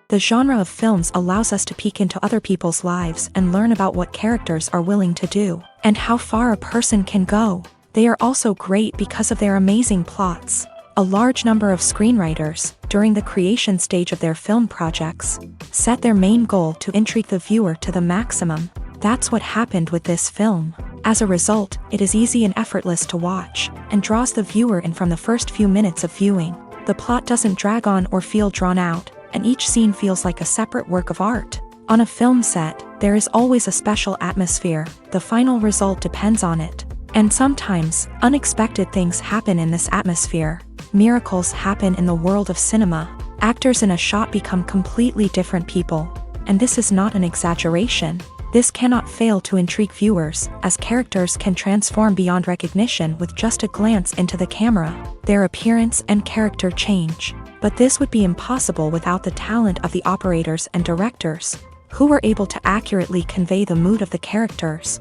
The genre of films allows us to peek into other people's lives and learn about what characters are willing to do, and how far a person can go. They are also great because of their amazing plots. A large number of screenwriters, during the creation stage of their film projects, set their main goal to intrigue the viewer to the maximum. That's what happened with this film. As a result, it is easy and effortless to watch, and draws the viewer in from the first few minutes of viewing. The plot doesn't drag on or feel drawn out, and each scene feels like a separate work of art. On a film set, there is always a special atmosphere. The final result depends on it. And sometimes, unexpected things happen in this atmosphere. Miracles happen in the world of cinema. Actors in a shot become completely different people. And this is not an exaggeration. This cannot fail to intrigue viewers, as characters can transform beyond recognition with just a glance into the camera. Their appearance and character change. But this would be impossible without the talent of the operators and directors, who were able to accurately convey the mood of the characters.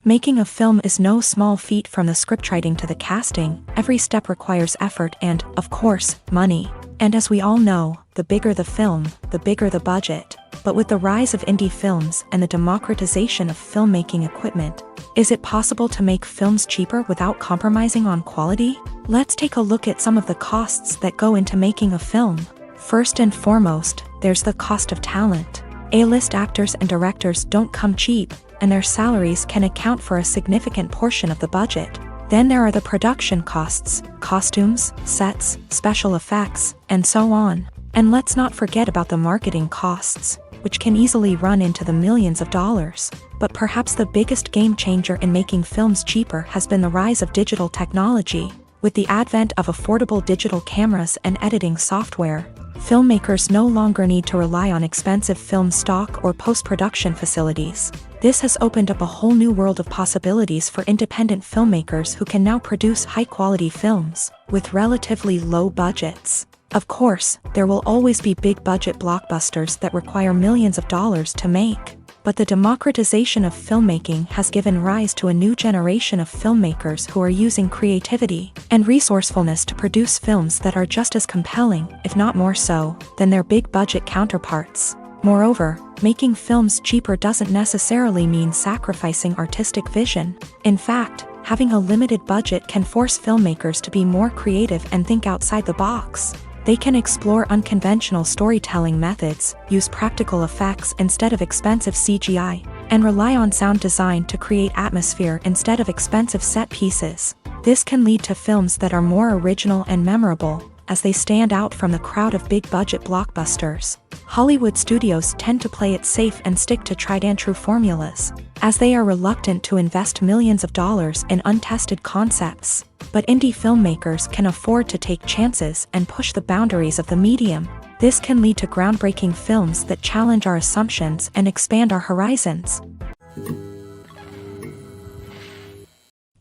Making a film is no small feat, from the scriptwriting to the casting. Every step requires effort and, of course, money. And as we all know, the bigger the film, the bigger the budget. But with the rise of indie films and the democratization of filmmaking equipment, is it possible to make films cheaper without compromising on quality? Let's take a look at some of the costs that go into making a film. First and foremost, there's the cost of talent. A-list actors and directors don't come cheap, and their salaries can account for a significant portion of the budget. Then there are the production costs, costumes, sets, special effects, and so on. And let's not forget about the marketing costs, which can easily run into the millions of dollars. But perhaps the biggest game changer in making films cheaper has been the rise of digital technology. With the advent of affordable digital cameras and editing software, filmmakers no longer need to rely on expensive film stock or post-production facilities. This has opened up a whole new world of possibilities for independent filmmakers who can now produce high-quality films with relatively low budgets. Of course, there will always be big-budget blockbusters that require millions of dollars to make. But the democratization of filmmaking has given rise to a new generation of filmmakers who are using creativity and resourcefulness to produce films that are just as compelling, if not more so, than their big-budget counterparts. Moreover, making films cheaper doesn't necessarily mean sacrificing artistic vision. In fact, having a limited budget can force filmmakers to be more creative and think outside the box. They can explore unconventional storytelling methods, use practical effects instead of expensive CGI, and rely on sound design to create atmosphere instead of expensive set pieces. This can lead to films that are more original and memorable, as they stand out from the crowd of big-budget blockbusters. Hollywood studios tend to play it safe and stick to tried-and-true formulas, as they are reluctant to invest millions of dollars in untested concepts. But indie filmmakers can afford to take chances and push the boundaries of the medium. This can lead to groundbreaking films that challenge our assumptions and expand our horizons.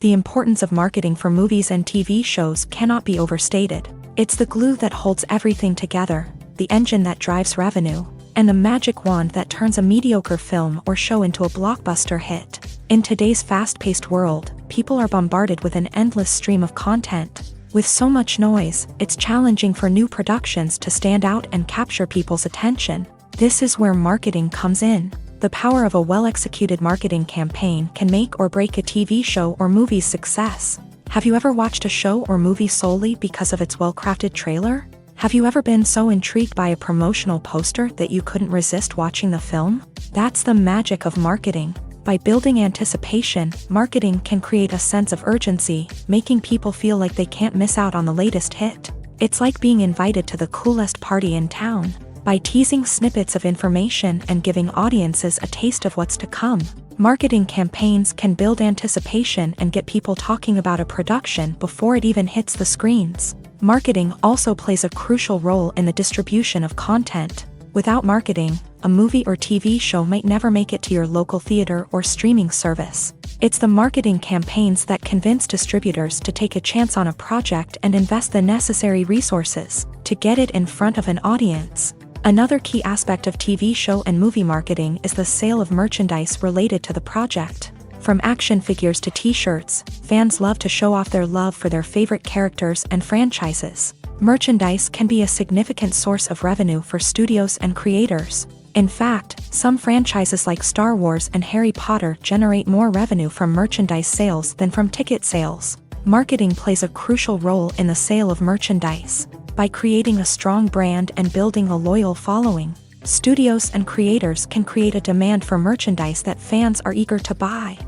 The importance of marketing for movies and TV shows cannot be overstated. It's the glue that holds everything together, the engine that drives revenue, and the magic wand that turns a mediocre film or show into a blockbuster hit. In today's fast-paced world, people are bombarded with an endless stream of content. With so much noise, it's challenging for new productions to stand out and capture people's attention. This is where marketing comes in. The power of a well-executed marketing campaign can make or break a TV show or movie's success. Have you ever watched a show or movie solely because of its well-crafted trailer? Have you ever been so intrigued by a promotional poster that you couldn't resist watching the film? That's the magic of marketing. By building anticipation, marketing can create a sense of urgency, making people feel like they can't miss out on the latest hit. It's like being invited to the coolest party in town. By teasing snippets of information and giving audiences a taste of what's to come, marketing campaigns can build anticipation and get people talking about a production before it even hits the screens. Marketing also plays a crucial role in the distribution of content. Without marketing, a movie or TV show might never make it to your local theater or streaming service. It's the marketing campaigns that convince distributors to take a chance on a project and invest the necessary resources to get it in front of an audience. Another key aspect of TV show and movie marketing is the sale of merchandise related to the project. From action figures to t-shirts, fans love to show off their love for their favorite characters and franchises. Merchandise can be a significant source of revenue for studios and creators. In fact, some franchises like Star Wars and Harry Potter generate more revenue from merchandise sales than from ticket sales. Marketing plays a crucial role in the sale of merchandise. By creating a strong brand and building a loyal following, studios and creators can create a demand for merchandise that fans are eager to buy.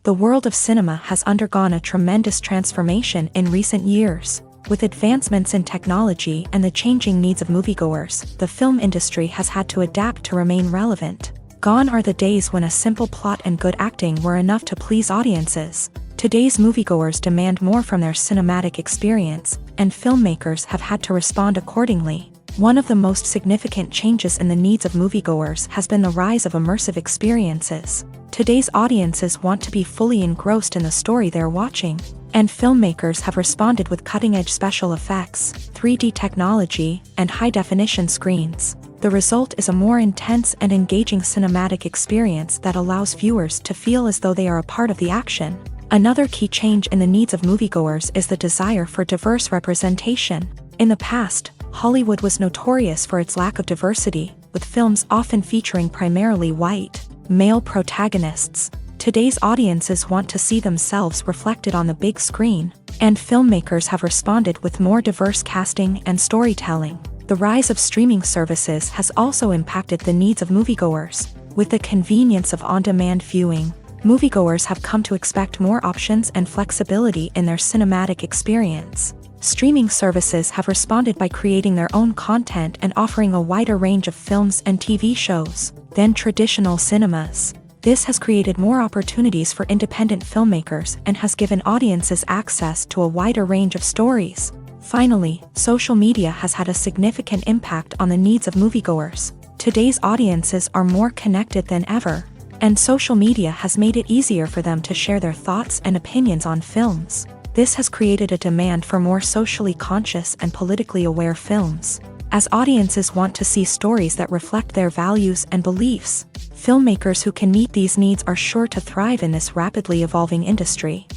The world of cinema has undergone a tremendous transformation in recent years. With advancements in technology and the changing needs of moviegoers, the film industry has had to adapt to remain relevant. Gone are the days when a simple plot and good acting were enough to please audiences. Today's moviegoers demand more from their cinematic experience, and filmmakers have had to respond accordingly. One of the most significant changes in the needs of moviegoers has been the rise of immersive experiences. Today's audiences want to be fully engrossed in the story they're watching, and filmmakers have responded with cutting-edge special effects, 3D technology, and high-definition screens. The result is a more intense and engaging cinematic experience that allows viewers to feel as though they are a part of the action. Another key change in the needs of moviegoers is the desire for diverse representation. In the past, Hollywood was notorious for its lack of diversity, with films often featuring primarily white, male protagonists. Today's audiences want to see themselves reflected on the big screen, and filmmakers have responded with more diverse casting and storytelling. The rise of streaming services has also impacted the needs of moviegoers. With the convenience of on-demand viewing, moviegoers have come to expect more options and flexibility in their cinematic experience. Streaming services have responded by creating their own content and offering a wider range of films and TV shows than traditional cinemas. This has created more opportunities for independent filmmakers and has given audiences access to a wider range of stories. Finally, social media has had a significant impact on the needs of moviegoers. Today's audiences are more connected than ever, and social media has made it easier for them to share their thoughts and opinions on films. This has created a demand for more socially conscious and politically aware films. As audiences want to see stories that reflect their values and beliefs, filmmakers who can meet these needs are sure to thrive in this rapidly evolving industry.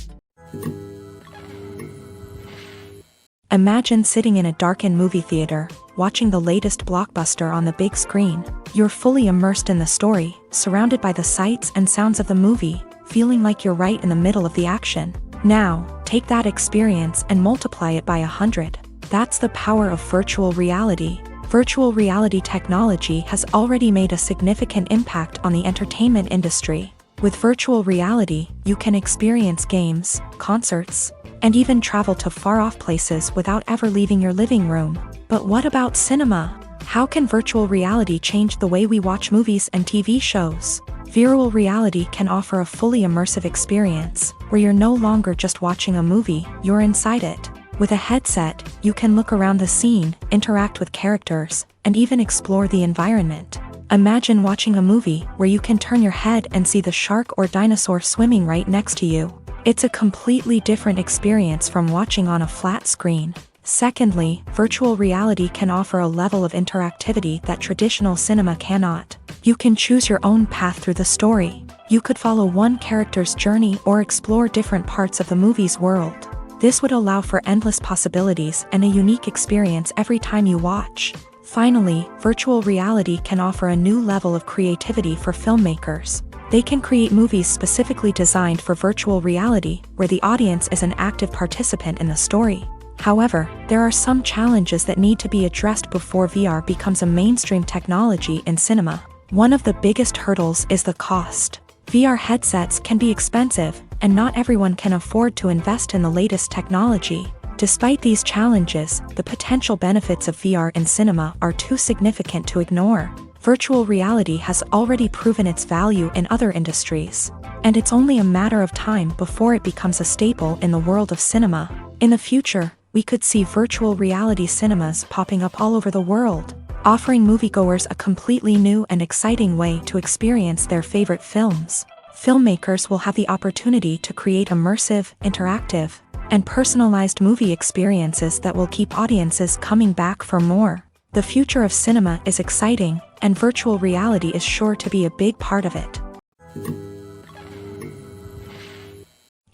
Imagine sitting in a darkened movie theater, watching the latest blockbuster on the big screen. You're fully immersed in the story, surrounded by the sights and sounds of the movie, feeling like you're right in the middle of the action. Now, take that experience and multiply it by 100. That's the power of virtual reality. Virtual reality technology has already made a significant impact on the entertainment industry. With virtual reality, you can experience games, concerts, and even travel to far-off places without ever leaving your living room. But what about cinema? How can virtual reality change the way we watch movies and TV shows? Virtual reality can offer a fully immersive experience, where you're no longer just watching a movie, you're inside it. With a headset, you can look around the scene, interact with characters, and even explore the environment. Imagine watching a movie where you can turn your head and see the shark or dinosaur swimming right next to you. It's a completely different experience from watching on a flat screen. Secondly, virtual reality can offer a level of interactivity that traditional cinema cannot. You can choose your own path through the story. You could follow one character's journey or explore different parts of the movie's world. This would allow for endless possibilities and a unique experience every time you watch. Finally, virtual reality can offer a new level of creativity for filmmakers. They can create movies specifically designed for virtual reality, where the audience is an active participant in the story. However, there are some challenges that need to be addressed before VR becomes a mainstream technology in cinema. One of the biggest hurdles is the cost. VR headsets can be expensive, and not everyone can afford to invest in the latest technology. Despite these challenges, the potential benefits of VR in cinema are too significant to ignore. Virtual reality has already proven its value in other industries, and it's only a matter of time before it becomes a staple in the world of cinema. In the future, we could see virtual reality cinemas popping up all over the world, offering moviegoers a completely new and exciting way to experience their favorite films. Filmmakers will have the opportunity to create immersive, interactive, and personalized movie experiences that will keep audiences coming back for more. The future of cinema is exciting, and virtual reality is sure to be a big part of it.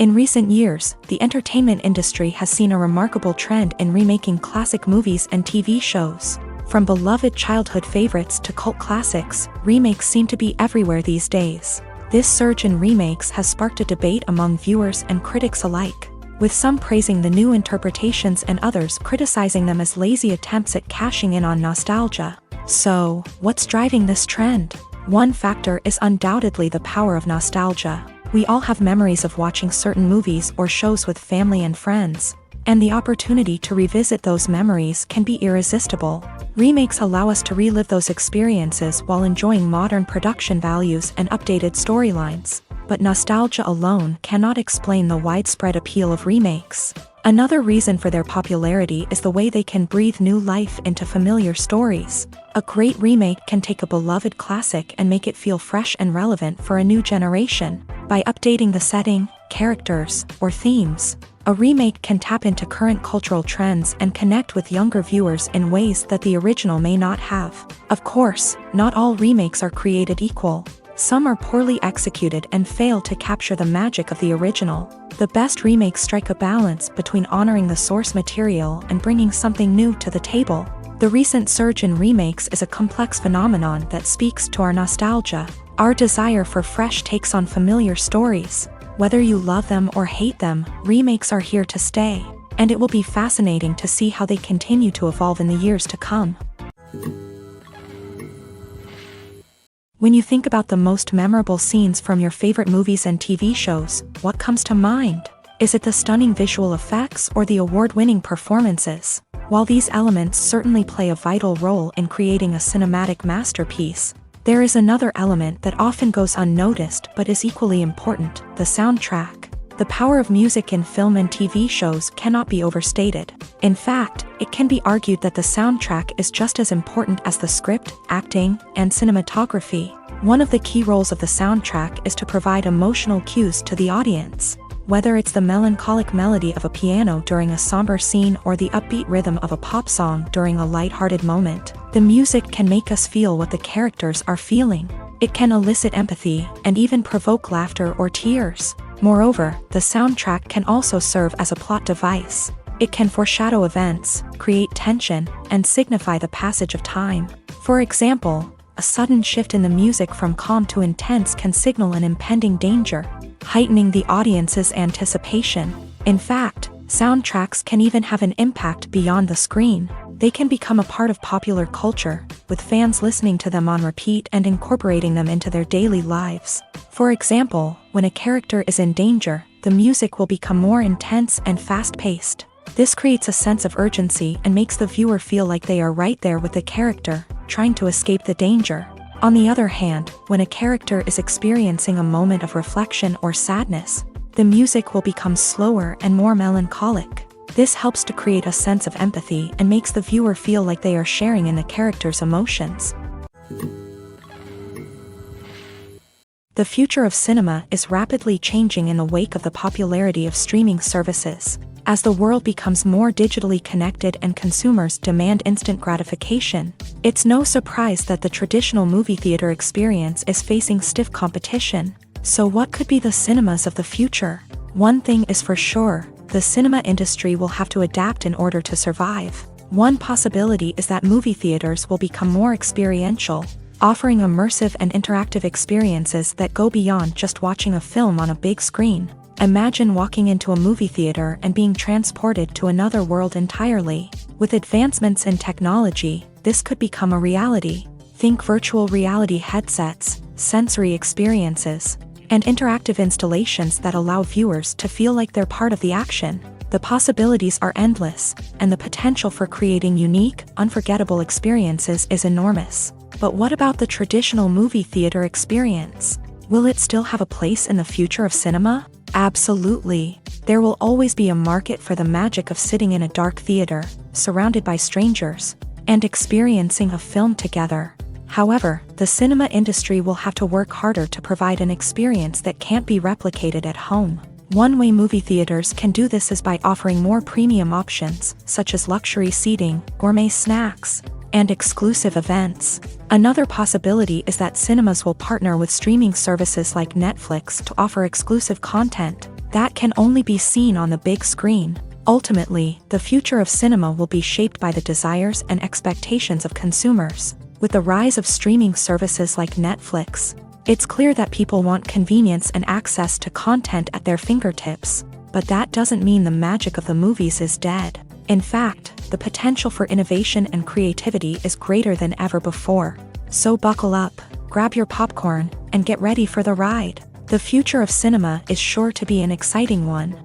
In recent years, the entertainment industry has seen a remarkable trend in remaking classic movies and TV shows. From beloved childhood favorites to cult classics, remakes seem to be everywhere these days. This surge in remakes has sparked a debate among viewers and critics alike, with some praising the new interpretations and others criticizing them as lazy attempts at cashing in on nostalgia. So, what's driving this trend? One factor is undoubtedly the power of nostalgia. We all have memories of watching certain movies or shows with family and friends, and the opportunity to revisit those memories can be irresistible. Remakes allow us to relive those experiences while enjoying modern production values and updated storylines. But nostalgia alone cannot explain the widespread appeal of remakes. Another reason for their popularity is the way they can breathe new life into familiar stories. A great remake can take a beloved classic and make it feel fresh and relevant for a new generation. By updating the setting, characters, or themes, a remake can tap into current cultural trends and connect with younger viewers in ways that the original may not have. Of course, not all remakes are created equal. Some are poorly executed and fail to capture the magic of the original. The best remakes strike a balance between honoring the source material and bringing something new to the table. The recent surge in remakes is a complex phenomenon that speaks to our nostalgia, our desire for fresh takes on familiar stories. Whether you love them or hate them, remakes are here to stay, and it will be fascinating to see how they continue to evolve in the years to come. When you think about the most memorable scenes from your favorite movies and TV shows, what comes to mind? Is it the stunning visual effects or the award-winning performances? While these elements certainly play a vital role in creating a cinematic masterpiece, there is another element that often goes unnoticed but is equally important: the soundtrack. The power of music in film and TV shows cannot be overstated. In fact, it can be argued that the soundtrack is just as important as the script, acting, and cinematography. One of the key roles of the soundtrack is to provide emotional cues to the audience. Whether it's the melancholic melody of a piano during a somber scene or the upbeat rhythm of a pop song during a light-hearted moment, the music can make us feel what the characters are feeling. It can elicit empathy and even provoke laughter or tears. Moreover, the soundtrack can also serve as a plot device. It can foreshadow events, create tension, and signify the passage of time. For example, a sudden shift in the music from calm to intense can signal an impending danger, heightening the audience's anticipation. In fact, soundtracks can even have an impact beyond the screen. They can become a part of popular culture, with fans listening to them on repeat and incorporating them into their daily lives. For example, when a character is in danger, the music will become more intense and fast-paced. This creates a sense of urgency and makes the viewer feel like they are right there with the character, trying to escape the danger. On the other hand, when a character is experiencing a moment of reflection or sadness, the music will become slower and more melancholic. This helps to create a sense of empathy and makes the viewer feel like they are sharing in the character's emotions. The future of cinema is rapidly changing in the wake of the popularity of streaming services. As the world becomes more digitally connected and consumers demand instant gratification, it's no surprise that the traditional movie theater experience is facing stiff competition. So what could be the cinemas of the future? One thing is for sure: the cinema industry will have to adapt in order to survive. One possibility is that movie theaters will become more experiential, offering immersive and interactive experiences that go beyond just watching a film on a big screen. Imagine walking into a movie theater and being transported to another world entirely. With advancements in technology, this could become a reality. Think virtual reality headsets, sensory experiences, and interactive installations that allow viewers to feel like they're part of the action. The possibilities are endless, and the potential for creating unique, unforgettable experiences is enormous. But what about the traditional movie theater experience? Will it still have a place in the future of cinema? Absolutely. There will always be a market for the magic of sitting in a dark theater, surrounded by strangers, and experiencing a film together. However, the cinema industry will have to work harder to provide an experience that can't be replicated at home. One way movie theaters can do this is by offering more premium options, such as luxury seating, gourmet snacks, and exclusive events. Another possibility is that cinemas will partner with streaming services like Netflix to offer exclusive content, that can only be seen on the big screen. Ultimately, the future of cinema will be shaped by the desires and expectations of consumers. With the rise of streaming services like Netflix, it's clear that people want convenience and access to content at their fingertips. But that doesn't mean the magic of the movies is dead. In fact, the potential for innovation and creativity is greater than ever before. So buckle up, grab your popcorn, and get ready for the ride. The future of cinema is sure to be an exciting one.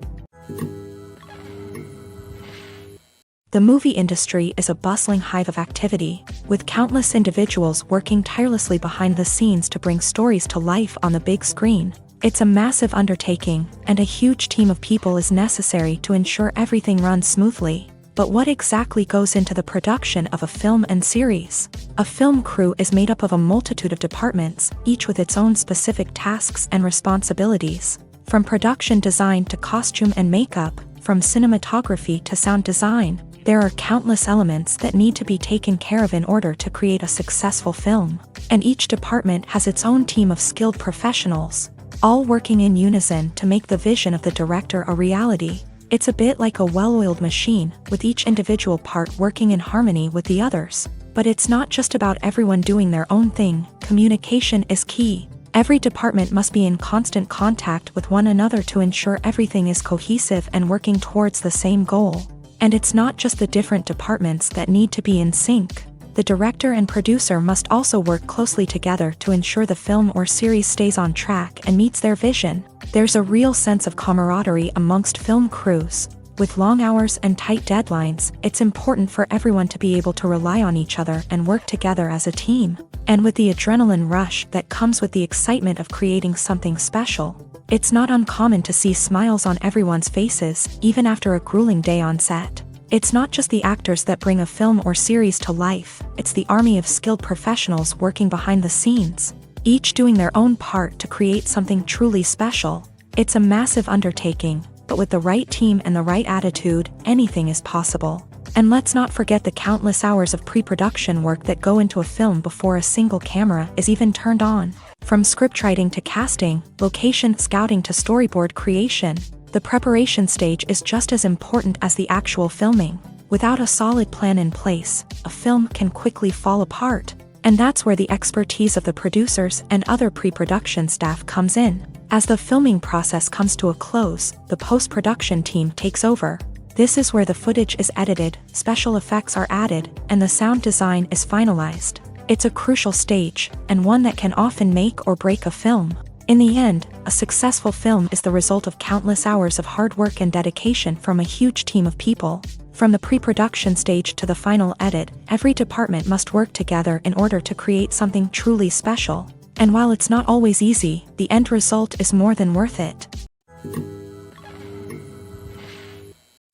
The movie industry is a bustling hive of activity, with countless individuals working tirelessly behind the scenes to bring stories to life on the big screen. It's a massive undertaking, and a huge team of people is necessary to ensure everything runs smoothly. But what exactly goes into the production of a film and series? A film crew is made up of a multitude of departments, each with its own specific tasks and responsibilities. From production design to costume and makeup, from cinematography to sound design, there are countless elements that need to be taken care of in order to create a successful film. And each department has its own team of skilled professionals, all working in unison to make the vision of the director a reality. It's a bit like a well-oiled machine, with each individual part working in harmony with the others. But it's not just about everyone doing their own thing. Communication is key. Every department must be in constant contact with one another to ensure everything is cohesive and working towards the same goal. And it's not just the different departments that need to be in sync. The director and producer must also work closely together to ensure the film or series stays on track and meets their vision. There's a real sense of camaraderie amongst film crews. With long hours and tight deadlines, it's important for everyone to be able to rely on each other and work together as a team. And with the adrenaline rush that comes with the excitement of creating something special, it's not uncommon to see smiles on everyone's faces, even after a grueling day on set. It's not just the actors that bring a film or series to life, it's the army of skilled professionals working behind the scenes, each doing their own part to create something truly special. It's a massive undertaking, but with the right team and the right attitude, anything is possible. And let's not forget the countless hours of pre-production work that go into a film before a single camera is even turned on. From scriptwriting to casting, location scouting to storyboard creation, the preparation stage is just as important as the actual filming. Without a solid plan in place, a film can quickly fall apart. And that's where the expertise of the producers and other pre-production staff comes in. As the filming process comes to a close, the post-production team takes over. This is where the footage is edited, special effects are added, and the sound design is finalized. It's a crucial stage, and one that can often make or break a film. In the end, a successful film is the result of countless hours of hard work and dedication from a huge team of people. From the pre-production stage to the final edit, every department must work together in order to create something truly special. And while it's not always easy, the end result is more than worth it.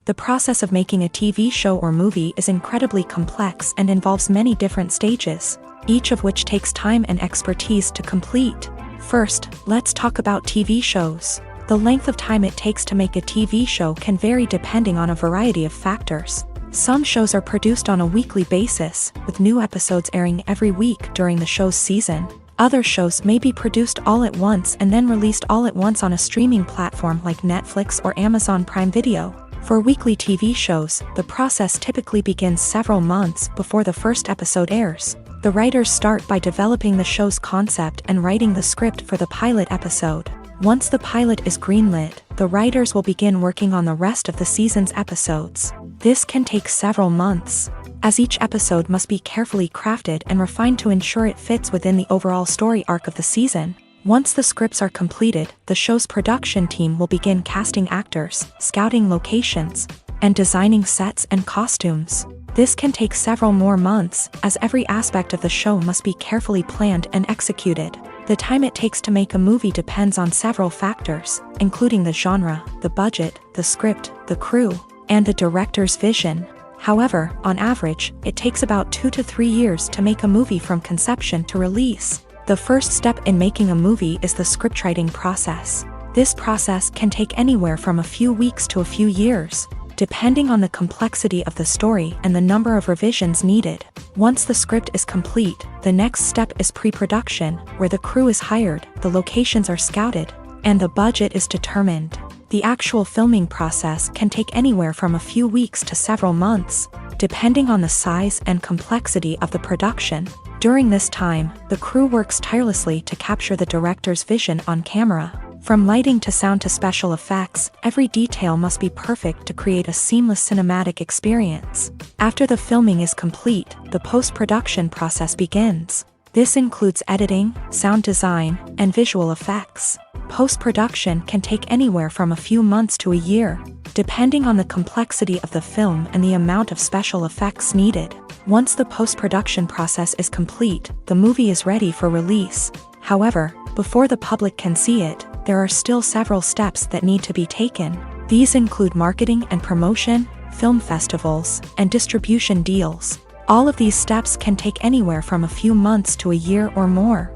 The process of making a TV show or movie is incredibly complex and involves many different stages, each of which takes time and expertise to complete. First, let's talk about TV shows. The length of time it takes to make a TV show can vary depending on a variety of factors. Some shows are produced on a weekly basis, with new episodes airing every week during the show's season. Other shows may be produced all at once and then released all at once on a streaming platform like Netflix or Amazon Prime Video. For weekly TV shows, the process typically begins several months before the first episode airs. The writers start by developing the show's concept and writing the script for the pilot episode. Once the pilot is greenlit, the writers will begin working on the rest of the season's episodes. This can take several months, as each episode must be carefully crafted and refined to ensure it fits within the overall story arc of the season. Once the scripts are completed, the show's production team will begin casting actors, scouting locations, and designing sets and costumes. This can take several more months, as every aspect of the show must be carefully planned and executed. The time it takes to make a movie depends on several factors, including the genre, the budget, the script, the crew, and the director's vision. However, on average, it takes about 2 to 3 years to make a movie from conception to release. The first step in making a movie is the scriptwriting process. This process can take anywhere from a few weeks to a few years, depending on the complexity of the story and the number of revisions needed. Once the script is complete, the next step is pre-production, where the crew is hired, the locations are scouted, and the budget is determined. The actual filming process can take anywhere from a few weeks to several months, depending on the size and complexity of the production. During this time, the crew works tirelessly to capture the director's vision on camera. From lighting to sound to special effects, every detail must be perfect to create a seamless cinematic experience. After the filming is complete, the post-production process begins. This includes editing, sound design, and visual effects. Post-production can take anywhere from a few months to a year, depending on the complexity of the film and the amount of special effects needed. Once the post-production process is complete, the movie is ready for release. However, before the public can see it, there are still several steps that need to be taken. These include marketing and promotion, film festivals, and distribution deals. All of these steps can take anywhere from a few months to a year or more.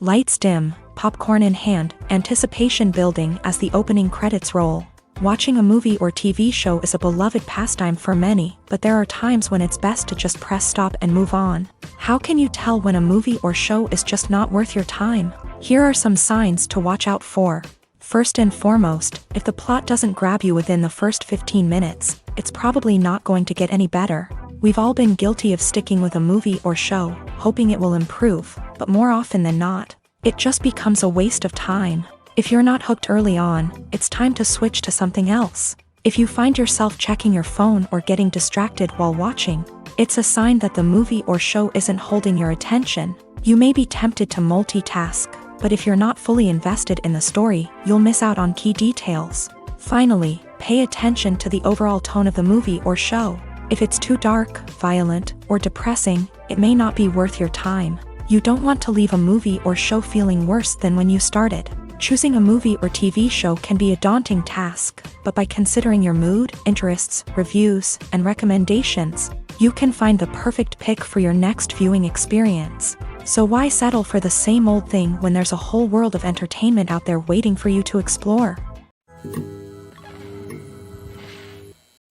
Lights dim, popcorn in hand, anticipation building as the opening credits roll. Watching a movie or TV show is a beloved pastime for many, but there are times when it's best to just press stop and move on. How can you tell when a movie or show is just not worth your time? Here are some signs to watch out for. First and foremost, if the plot doesn't grab you within the first 15 minutes, it's probably not going to get any better. We've all been guilty of sticking with a movie or show, hoping it will improve, but more often than not, it just becomes a waste of time. If you're not hooked early on, it's time to switch to something else. If you find yourself checking your phone or getting distracted while watching, it's a sign that the movie or show isn't holding your attention. You may be tempted to multitask, but if you're not fully invested in the story, you'll miss out on key details. Finally, pay attention to the overall tone of the movie or show. If it's too dark, violent, or depressing, it may not be worth your time. You don't want to leave a movie or show feeling worse than when you started. Choosing a movie or TV show can be a daunting task, but by considering your mood, interests, reviews, and recommendations, you can find the perfect pick for your next viewing experience. So why settle for the same old thing when there's a whole world of entertainment out there waiting for you to explore?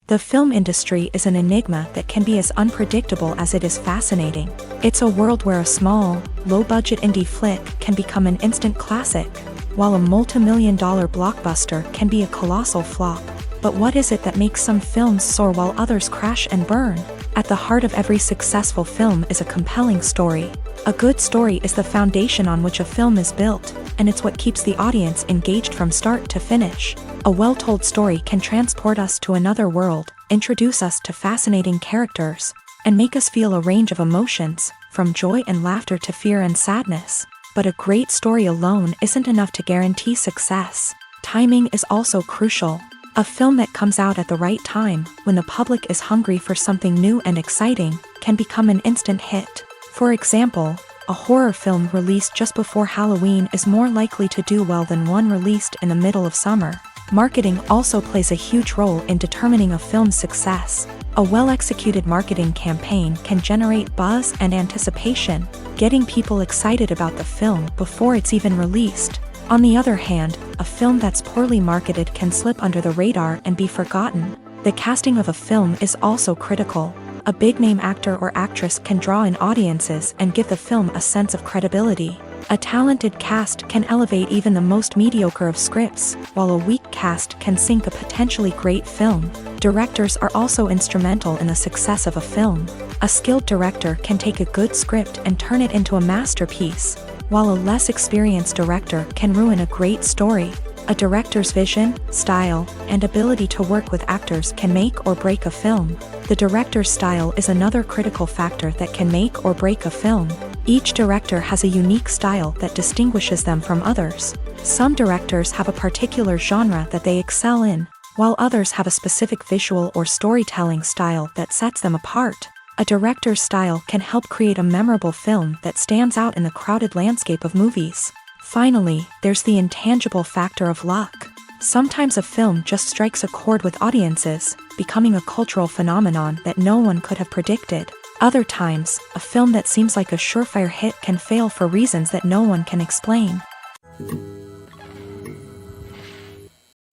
The film industry is an enigma that can be as unpredictable as it is fascinating. It's a world where a small, low-budget indie flick can become an instant classic, while a multi-million-dollar blockbuster can be a colossal flop. But what is it that makes some films soar while others crash and burn? At the heart of every successful film is a compelling story. A good story is the foundation on which a film is built, and it's what keeps the audience engaged from start to finish. A well-told story can transport us to another world, introduce us to fascinating characters, and make us feel a range of emotions, from joy and laughter to fear and sadness. But a great story alone isn't enough to guarantee success. Timing is also crucial. A film that comes out at the right time, when the public is hungry for something new and exciting, can become an instant hit. For example, a horror film released just before Halloween is more likely to do well than one released in the middle of summer. Marketing also plays a huge role in determining a film's success. A well-executed marketing campaign can generate buzz and anticipation, getting people excited about the film before it's even released. On the other hand, a film that's poorly marketed can slip under the radar and be forgotten. The casting of a film is also critical. A big-name actor or actress can draw in audiences and give the film a sense of credibility. A talented cast can elevate even the most mediocre of scripts, while a weak cast can sink a potentially great film. Directors are also instrumental in the success of a film. A skilled director can take a good script and turn it into a masterpiece, while a less experienced director can ruin a great story. A director's vision, style, and ability to work with actors can make or break a film. The director's style is another critical factor that can make or break a film. Each director has a unique style that distinguishes them from others. Some directors have a particular genre that they excel in, while others have a specific visual or storytelling style that sets them apart. A director's style can help create a memorable film that stands out in the crowded landscape of movies. Finally, there's the intangible factor of luck. Sometimes a film just strikes a chord with audiences, becoming a cultural phenomenon that no one could have predicted. Other times, a film that seems like a surefire hit can fail for reasons that no one can explain.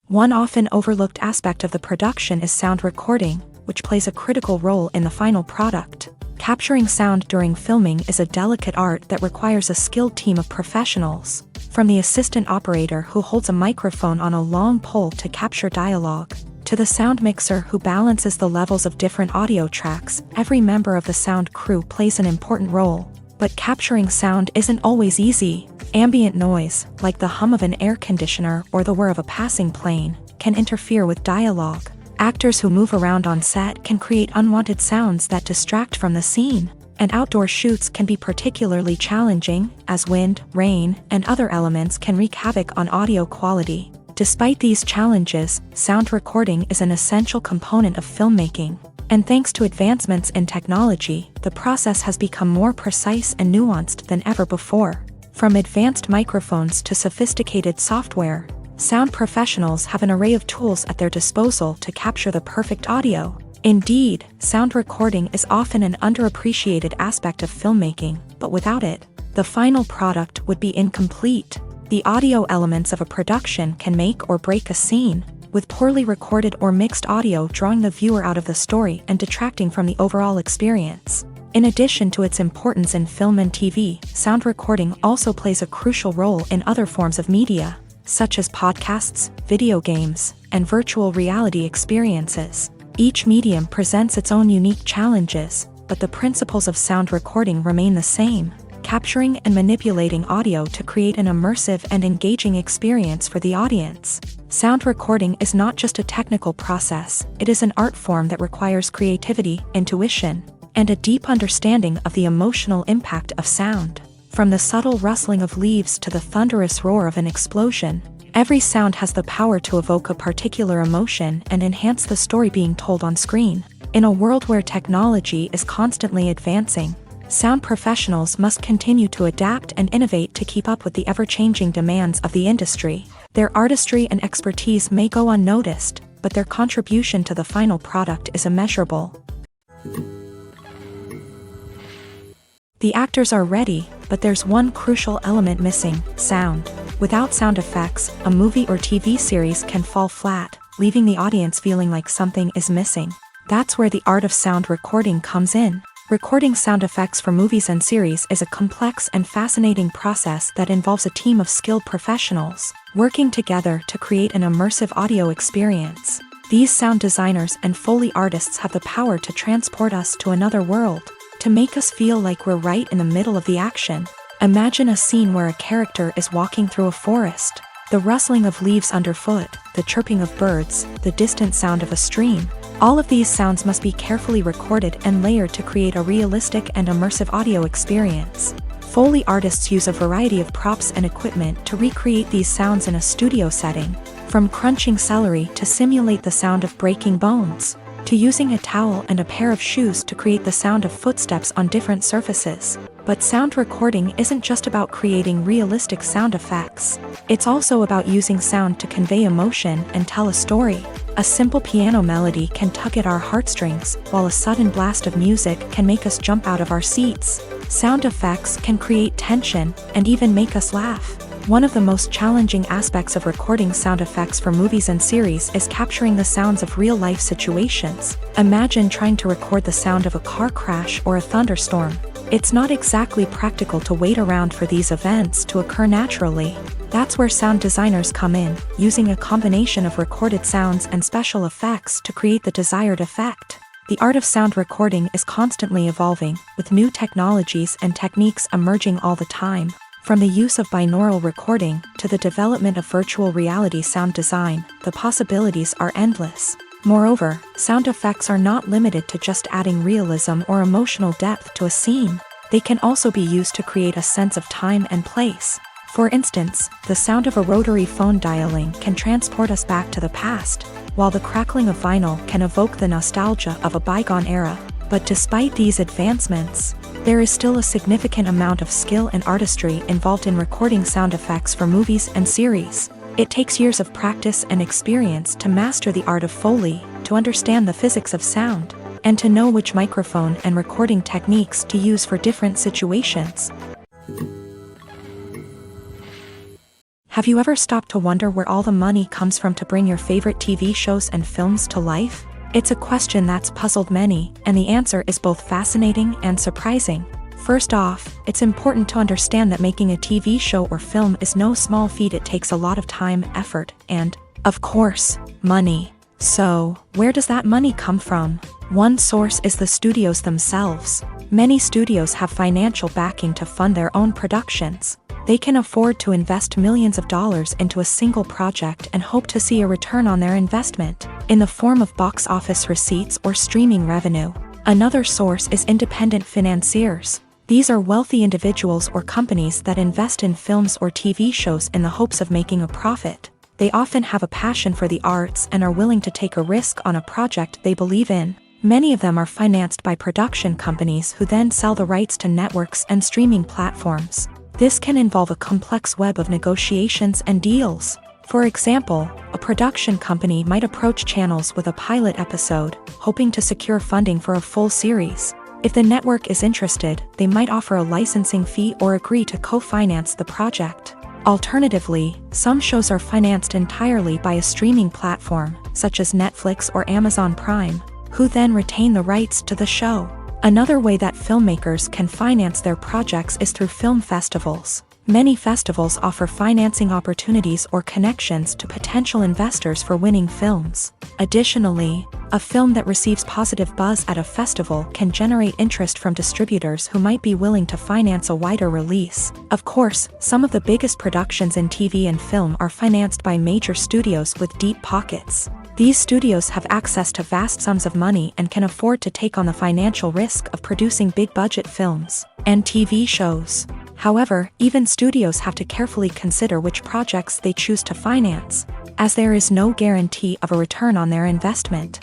One often overlooked aspect of the production is sound recording, which plays a critical role in the final product. Capturing sound during filming is a delicate art that requires a skilled team of professionals. From the assistant operator who holds a microphone on a long pole to capture dialogue, to the sound mixer who balances the levels of different audio tracks, every member of the sound crew plays an important role. But capturing sound isn't always easy. Ambient noise, like the hum of an air conditioner or the whir of a passing plane, can interfere with dialogue. Actors who move around on set can create unwanted sounds that distract from the scene. And outdoor shoots can be particularly challenging, as wind, rain, and other elements can wreak havoc on audio quality. Despite these challenges, sound recording is an essential component of filmmaking. And thanks to advancements in technology, the process has become more precise and nuanced than ever before. From advanced microphones to sophisticated software, sound professionals have an array of tools at their disposal to capture the perfect audio. Indeed, sound recording is often an underappreciated aspect of filmmaking, but without it, the final product would be incomplete. The audio elements of a production can make or break a scene, with poorly recorded or mixed audio drawing the viewer out of the story and detracting from the overall experience. In addition to its importance in film and TV, sound recording also plays a crucial role in other forms of media, such as podcasts, video games, and virtual reality experiences. Each medium presents its own unique challenges, but the principles of sound recording remain the same, capturing and manipulating audio to create an immersive and engaging experience for the audience. Sound recording is not just a technical process, it is an art form that requires creativity, intuition, and a deep understanding of the emotional impact of sound. From the subtle rustling of leaves to the thunderous roar of an explosion, every sound has the power to evoke a particular emotion and enhance the story being told on screen. In a world where technology is constantly advancing, sound professionals must continue to adapt and innovate to keep up with the ever-changing demands of the industry. Their artistry and expertise may go unnoticed, but their contribution to the final product is immeasurable. The actors are ready, but there's one crucial element missing: sound. Without sound effects, a movie or TV series can fall flat, leaving the audience feeling like something is missing. That's where the art of sound recording comes in. Recording sound effects for movies and series is a complex and fascinating process that involves a team of skilled professionals working together to create an immersive audio experience. These sound designers and Foley artists have the power to transport us to another world, to make us feel like we're right in the middle of the action. Imagine a scene where a character is walking through a forest. The rustling of leaves underfoot, the chirping of birds, the distant sound of a stream. All of these sounds must be carefully recorded and layered to create a realistic and immersive audio experience. Foley artists use a variety of props and equipment to recreate these sounds in a studio setting, from crunching celery to simulate the sound of breaking bones, to using a towel and a pair of shoes to create the sound of footsteps on different surfaces. But sound recording isn't just about creating realistic sound effects. It's also about using sound to convey emotion and tell a story. A simple piano melody can tug at our heartstrings, while a sudden blast of music can make us jump out of our seats. Sound effects can create tension and even make us laugh. One of the most challenging aspects of recording sound effects for movies and series is capturing the sounds of real-life situations. Imagine trying to record the sound of a car crash or a thunderstorm. It's not exactly practical to wait around for these events to occur naturally. That's where sound designers come in, using a combination of recorded sounds and special effects to create the desired effect. The art of sound recording is constantly evolving, with new technologies and techniques emerging all the time. From the use of binaural recording to the development of virtual reality sound design, the possibilities are endless. Moreover, sound effects are not limited to just adding realism or emotional depth to a scene. They can also be used to create a sense of time and place. For instance, the sound of a rotary phone dialing can transport us back to the past, while the crackling of vinyl can evoke the nostalgia of a bygone era. But despite these advancements, there is still a significant amount of skill and artistry involved in recording sound effects for movies and series. It takes years of practice and experience to master the art of Foley, to understand the physics of sound, and to know which microphone and recording techniques to use for different situations. Have you ever stopped to wonder where all the money comes from to bring your favorite TV shows and films to life? It's a question that's puzzled many, and the answer is both fascinating and surprising. First off, it's important to understand that making a TV show or film is no small feat. It takes a lot of time, effort, and, of course, money. So, where does that money come from? One source is the studios themselves. Many studios have financial backing to fund their own productions. They can afford to invest millions of dollars into a single project and hope to see a return on their investment, in the form of box office receipts or streaming revenue. Another source is independent financiers. These are wealthy individuals or companies that invest in films or TV shows in the hopes of making a profit. They often have a passion for the arts and are willing to take a risk on a project they believe in. Many of them are financed by production companies who then sell the rights to networks and streaming platforms. This can involve a complex web of negotiations and deals. For example, a production company might approach channels with a pilot episode, hoping to secure funding for a full series. If the network is interested, they might offer a licensing fee or agree to co-finance the project. Alternatively, some shows are financed entirely by a streaming platform, such as Netflix or Amazon Prime, who then retain the rights to the show. Another way that filmmakers can finance their projects is through film festivals. Many festivals offer financing opportunities or connections to potential investors for winning films. Additionally, a film that receives positive buzz at a festival can generate interest from distributors who might be willing to finance a wider release. Of course, some of the biggest productions in TV and film are financed by major studios with deep pockets. These studios have access to vast sums of money and can afford to take on the financial risk of producing big-budget films and TV shows. However, even studios have to carefully consider which projects they choose to finance, as there is no guarantee of a return on their investment.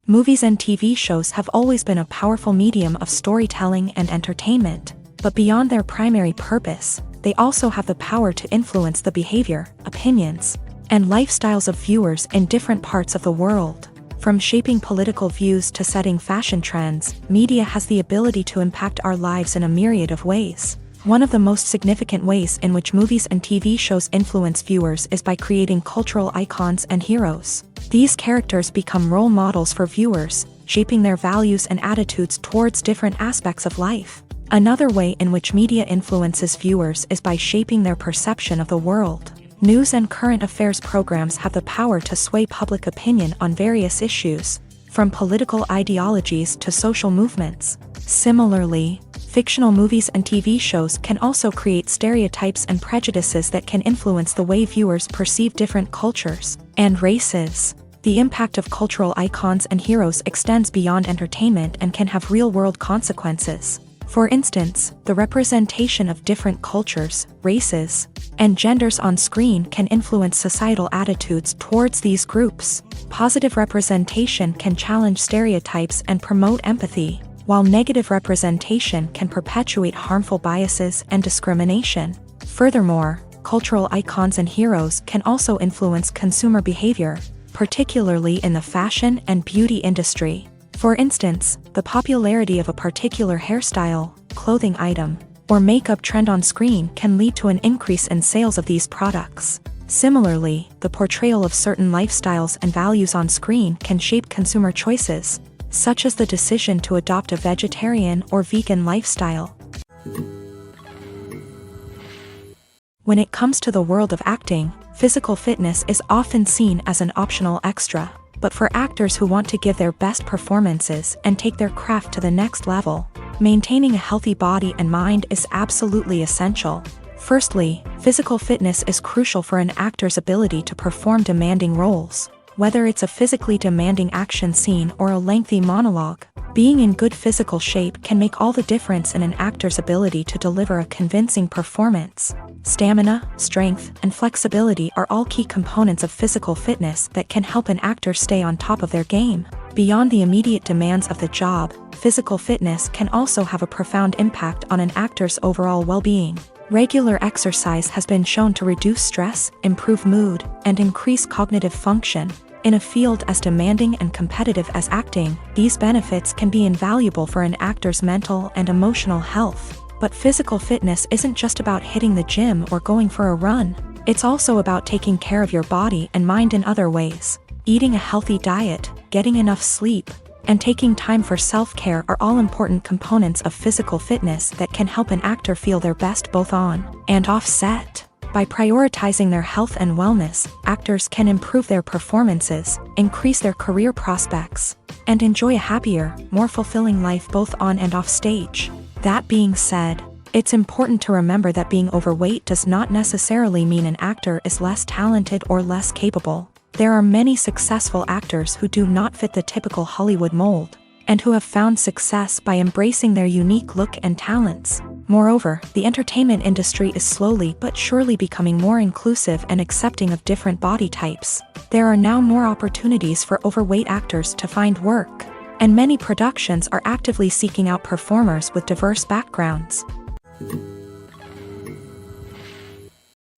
Movies and TV shows have always been a powerful medium of storytelling and entertainment, but beyond their primary purpose, they also have the power to influence the behavior, opinions, and lifestyles of viewers in different parts of the world. From shaping political views to setting fashion trends, media has the ability to impact our lives in a myriad of ways. One of the most significant ways in which movies and TV shows influence viewers is by creating cultural icons and heroes. These characters become role models for viewers, shaping their values and attitudes towards different aspects of life. Another way in which media influences viewers is by shaping their perception of the world. News and current affairs programs have the power to sway public opinion on various issues, from political ideologies to social movements. Similarly, fictional movies and TV shows can also create stereotypes and prejudices that can influence the way viewers perceive different cultures and races. The impact of cultural icons and heroes extends beyond entertainment and can have real-world consequences. For instance, the representation of different cultures, races, and genders on screen can influence societal attitudes towards these groups. Positive representation can challenge stereotypes and promote empathy, while negative representation can perpetuate harmful biases and discrimination. Furthermore, cultural icons and heroes can also influence consumer behavior, particularly in the fashion and beauty industry. For instance, the popularity of a particular hairstyle, clothing item, or makeup trend on screen can lead to an increase in sales of these products. Similarly, the portrayal of certain lifestyles and values on screen can shape consumer choices, such as the decision to adopt a vegetarian or vegan lifestyle. When it comes to the world of acting, physical fitness is often seen as an optional extra. But for actors who want to give their best performances and take their craft to the next level, maintaining a healthy body and mind is absolutely essential. Firstly, physical fitness is crucial for an actor's ability to perform demanding roles. Whether it's a physically demanding action scene or a lengthy monologue, being in good physical shape can make all the difference in an actor's ability to deliver a convincing performance. Stamina, strength, and flexibility are all key components of physical fitness that can help an actor stay on top of their game. Beyond the immediate demands of the job, physical fitness can also have a profound impact on an actor's overall well-being. Regular exercise has been shown to reduce stress, improve mood, and increase cognitive function. In a field as demanding and competitive as acting, these benefits can be invaluable for an actor's mental and emotional health. But physical fitness isn't just about hitting the gym or going for a run. It's also about taking care of your body and mind in other ways. Eating a healthy diet, getting enough sleep, and taking time for self-care are all important components of physical fitness that can help an actor feel their best both on and off set. By prioritizing their health and wellness, actors can improve their performances, increase their career prospects, and enjoy a happier, more fulfilling life both on and off stage. That being said, it's important to remember that being overweight does not necessarily mean an actor is less talented or less capable. There are many successful actors who do not fit the typical Hollywood mold, and who have found success by embracing their unique look and talents. Moreover, the entertainment industry is slowly but surely becoming more inclusive and accepting of different body types. There are now more opportunities for overweight actors to find work, and many productions are actively seeking out performers with diverse backgrounds.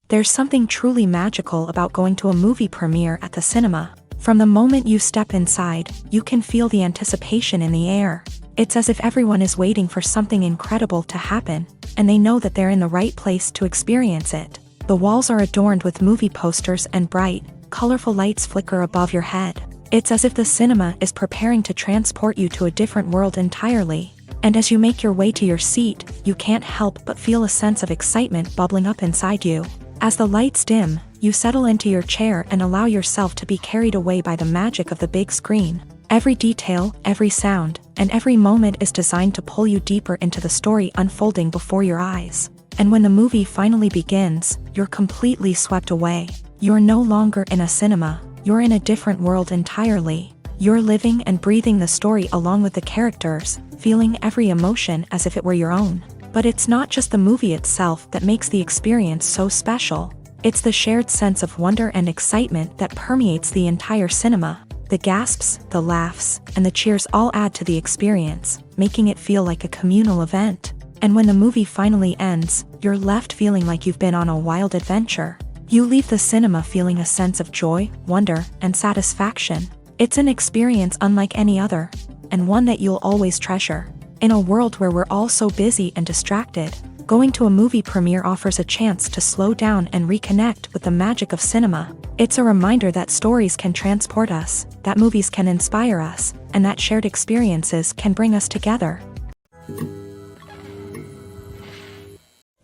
There's something truly magical about going to a movie premiere at the cinema. From the moment you step inside, you can feel the anticipation in the air. It's as if everyone is waiting for something incredible to happen, and they know that they're in the right place to experience it. The walls are adorned with movie posters and bright, colorful lights flicker above your head. It's as if the cinema is preparing to transport you to a different world entirely. And as you make your way to your seat, you can't help but feel a sense of excitement bubbling up inside you. As the lights dim, you settle into your chair and allow yourself to be carried away by the magic of the big screen. Every detail, every sound, and every moment is designed to pull you deeper into the story unfolding before your eyes. And when the movie finally begins, you're completely swept away. You're no longer in a cinema, you're in a different world entirely. You're living and breathing the story along with the characters, feeling every emotion as if it were your own. But it's not just the movie itself that makes the experience so special. It's the shared sense of wonder and excitement that permeates the entire cinema. The gasps, the laughs, and the cheers all add to the experience, making it feel like a communal event. And when the movie finally ends, you're left feeling like you've been on a wild adventure. You leave the cinema feeling a sense of joy, wonder, and satisfaction. It's an experience unlike any other, and one that you'll always treasure. In a world where we're all so busy and distracted, going to a movie premiere offers a chance to slow down and reconnect with the magic of cinema. It's a reminder that stories can transport us, that movies can inspire us, and that shared experiences can bring us together.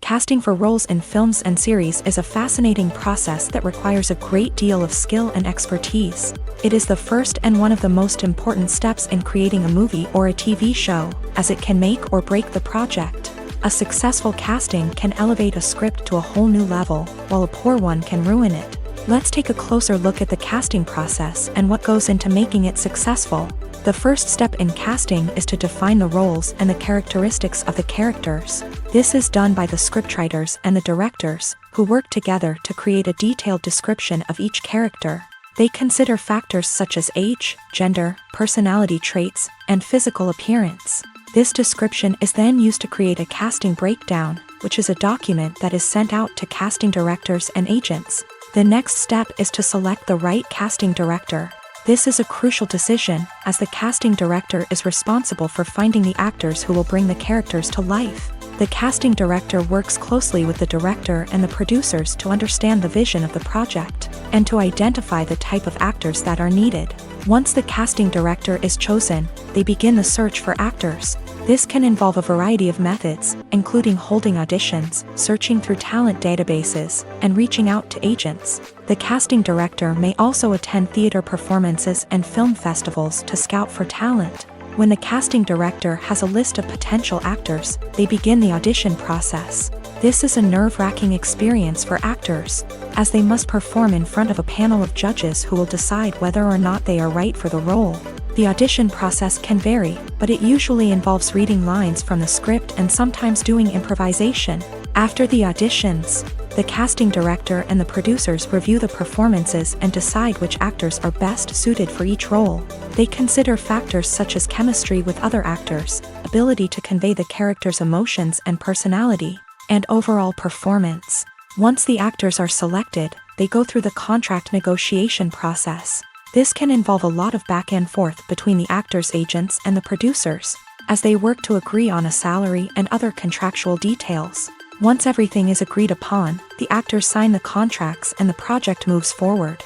Casting for roles in films and series is a fascinating process that requires a great deal of skill and expertise. It is the first and one of the most important steps in creating a movie or a TV show, as it can make or break the project. A successful casting can elevate a script to a whole new level, while a poor one can ruin it. Let's take a closer look at the casting process and what goes into making it successful. The first step in casting is to define the roles and the characteristics of the characters. This is done by the scriptwriters and the directors, who work together to create a detailed description of each character. They consider factors such as age, gender, personality traits, and physical appearance. This description is then used to create a casting breakdown, which is a document that is sent out to casting directors and agents. The next step is to select the right casting director. This is a crucial decision, as the casting director is responsible for finding the actors who will bring the characters to life. The casting director works closely with the director and the producers to understand the vision of the project, and to identify the type of actors that are needed. Once the casting director is chosen, they begin the search for actors. This can involve a variety of methods, including holding auditions, searching through talent databases, and reaching out to agents. The casting director may also attend theater performances and film festivals to scout for talent. When the casting director has a list of potential actors, they begin the audition process. This is a nerve-wracking experience for actors, as they must perform in front of a panel of judges who will decide whether or not they are right for the role. The audition process can vary, but it usually involves reading lines from the script and sometimes doing improvisation. After the auditions, the casting director and the producers review the performances and decide which actors are best suited for each role. They consider factors such as chemistry with other actors, ability to convey the character's emotions and personality, and overall performance. Once the actors are selected, they go through the contract negotiation process. This can involve a lot of back and forth between the actors' agents and the producers, as they work to agree on a salary and other contractual details. Once everything is agreed upon, the actors sign the contracts and the project moves forward.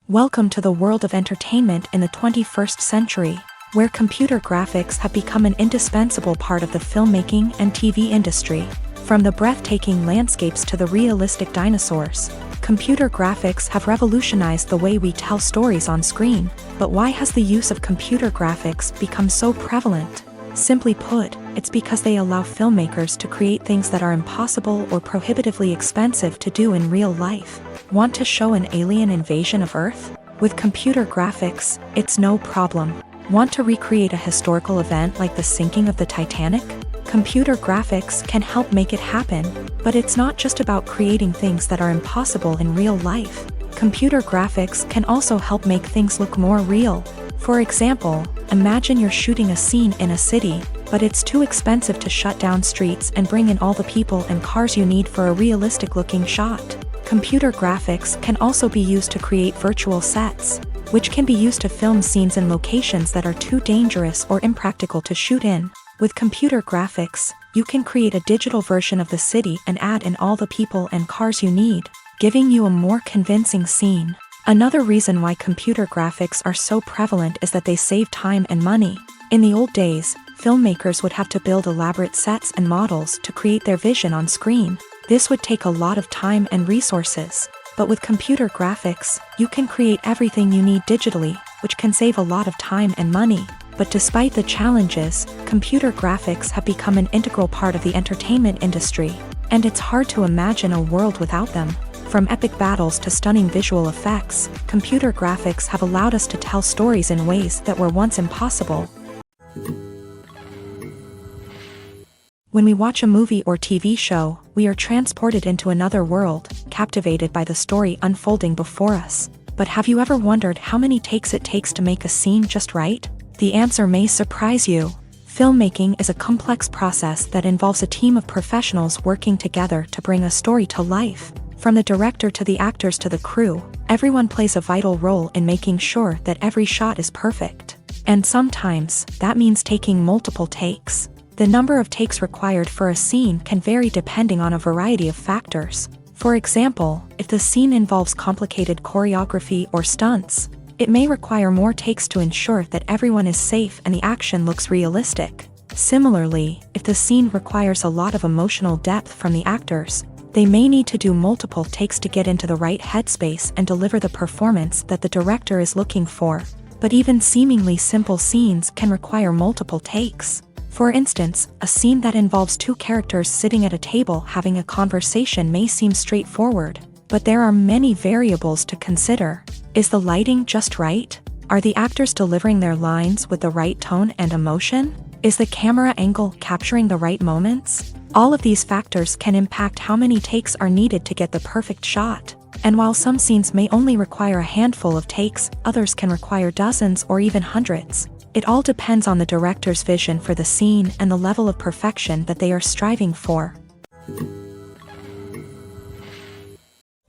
Welcome to the world of entertainment in the 21st century, where computer graphics have become an indispensable part of the filmmaking and TV industry. From the breathtaking landscapes to the realistic dinosaurs, computer graphics have revolutionized the way we tell stories on screen. But why has the use of computer graphics become so prevalent? Simply put, it's because they allow filmmakers to create things that are impossible or prohibitively expensive to do in real life. Want to show an alien invasion of Earth? With computer graphics, it's no problem. Want to recreate a historical event like the sinking of the Titanic? Computer graphics can help make it happen, but it's not just about creating things that are impossible in real life. Computer graphics can also help make things look more real. For example, imagine you're shooting a scene in a city, but it's too expensive to shut down streets and bring in all the people and cars you need for a realistic-looking shot. Computer graphics can also be used to create virtual sets, which can be used to film scenes in locations that are too dangerous or impractical to shoot in. With computer graphics, you can create a digital version of the city and add in all the people and cars you need, giving you a more convincing scene. Another reason why computer graphics are so prevalent is that they save time and money. In the old days, filmmakers would have to build elaborate sets and models to create their vision on screen. This would take a lot of time and resources. But with computer graphics, you can create everything you need digitally, which can save a lot of time and money. But despite the challenges, computer graphics have become an integral part of the entertainment industry, and it's hard to imagine a world without them. From epic battles to stunning visual effects, computer graphics have allowed us to tell stories in ways that were once impossible. When we watch a movie or TV show, we are transported into another world, captivated by the story unfolding before us. But have you ever wondered how many takes it takes to make a scene just right? The answer may surprise you. Filmmaking is a complex process that involves a team of professionals working together to bring a story to life. From the director to the actors to the crew, everyone plays a vital role in making sure that every shot is perfect. And sometimes, that means taking multiple takes. The number of takes required for a scene can vary depending on a variety of factors. For example, if the scene involves complicated choreography or stunts, it may require more takes to ensure that everyone is safe and the action looks realistic. Similarly, if the scene requires a lot of emotional depth from the actors, they may need to do multiple takes to get into the right headspace and deliver the performance that the director is looking for. But even seemingly simple scenes can require multiple takes. For instance, a scene that involves two characters sitting at a table having a conversation may seem straightforward, but there are many variables to consider. Is the lighting just right? Are the actors delivering their lines with the right tone and emotion? Is the camera angle capturing the right moments? All of these factors can impact how many takes are needed to get the perfect shot. And while some scenes may only require a handful of takes, others can require dozens or even hundreds. It all depends on the director's vision for the scene and the level of perfection that they are striving for.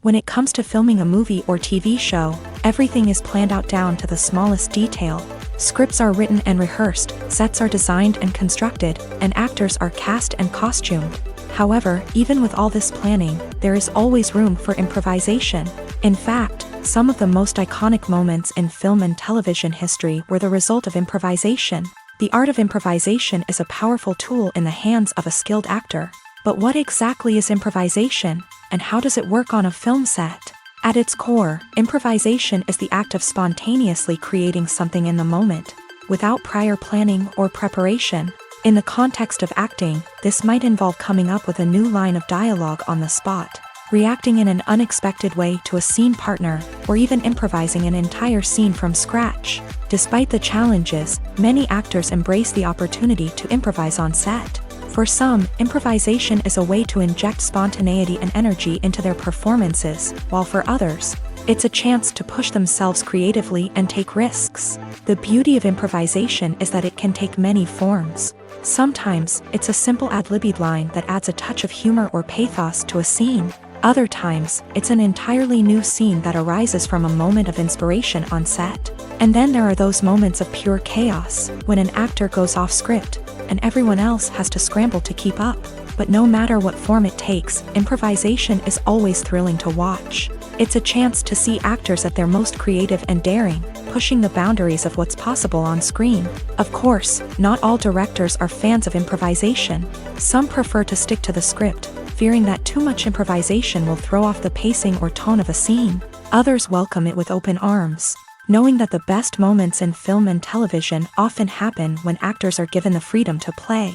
When it comes to filming a movie or TV show, everything is planned out down to the smallest detail. Scripts are written and rehearsed, sets are designed and constructed, and actors are cast and costumed. However, even with all this planning, there is always room for improvisation. In fact, some of the most iconic moments in film and television history were the result of improvisation. The art of improvisation is a powerful tool in the hands of a skilled actor. But what exactly is improvisation, and how does it work on a film set? At its core, improvisation is the act of spontaneously creating something in the moment, without prior planning or preparation. In the context of acting, this might involve coming up with a new line of dialogue on the spot, reacting in an unexpected way to a scene partner, or even improvising an entire scene from scratch. Despite the challenges, many actors embrace the opportunity to improvise on set. For some, improvisation is a way to inject spontaneity and energy into their performances, while for others, it's a chance to push themselves creatively and take risks. The beauty of improvisation is that it can take many forms. Sometimes, it's a simple ad-libbed line that adds a touch of humor or pathos to a scene. Other times, it's an entirely new scene that arises from a moment of inspiration on set. And then there are those moments of pure chaos, when an actor goes off script, and everyone else has to scramble to keep up. But no matter what form it takes, improvisation is always thrilling to watch. It's a chance to see actors at their most creative and daring, pushing the boundaries of what's possible on screen. Of course, not all directors are fans of improvisation. Some prefer to stick to the script, fearing that too much improvisation will throw off the pacing or tone of a scene. Others welcome it with open arms, knowing that the best moments in film and television often happen when actors are given the freedom to play.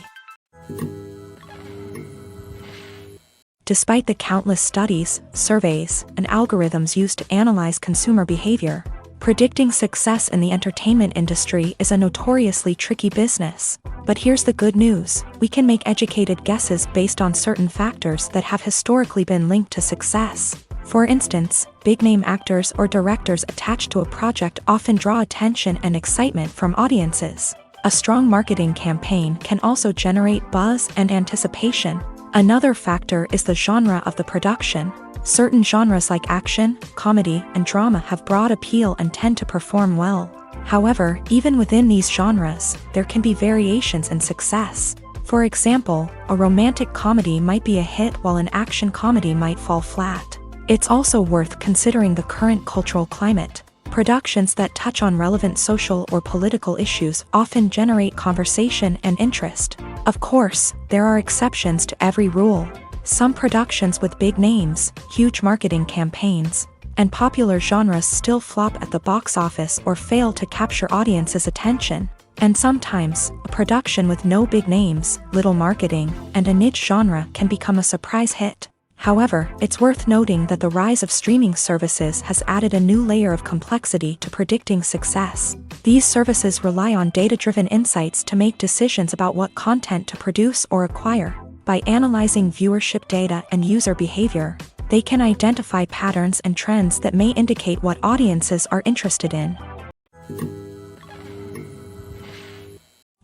Despite the countless studies, surveys, and algorithms used to analyze consumer behavior, predicting success in the entertainment industry is a notoriously tricky business. But here's the good news: we can make educated guesses based on certain factors that have historically been linked to success. For instance, big-name actors or directors attached to a project often draw attention and excitement from audiences. A strong marketing campaign can also generate buzz and anticipation. Another factor is the genre of the production. Certain genres like action, comedy, and drama have broad appeal and tend to perform well. However, even within these genres, there can be variations in success. For example, a romantic comedy might be a hit while an action comedy might fall flat. It's also worth considering the current cultural climate. Productions that touch on relevant social or political issues often generate conversation and interest. Of course, there are exceptions to every rule. Some productions with big names, huge marketing campaigns, and popular genres still flop at the box office or fail to capture audiences' attention. And sometimes, a production with no big names, little marketing, and a niche genre can become a surprise hit. However, it's worth noting that the rise of streaming services has added a new layer of complexity to predicting success. These services rely on data-driven insights to make decisions about what content to produce or acquire. By analyzing viewership data and user behavior, they can identify patterns and trends that may indicate what audiences are interested in.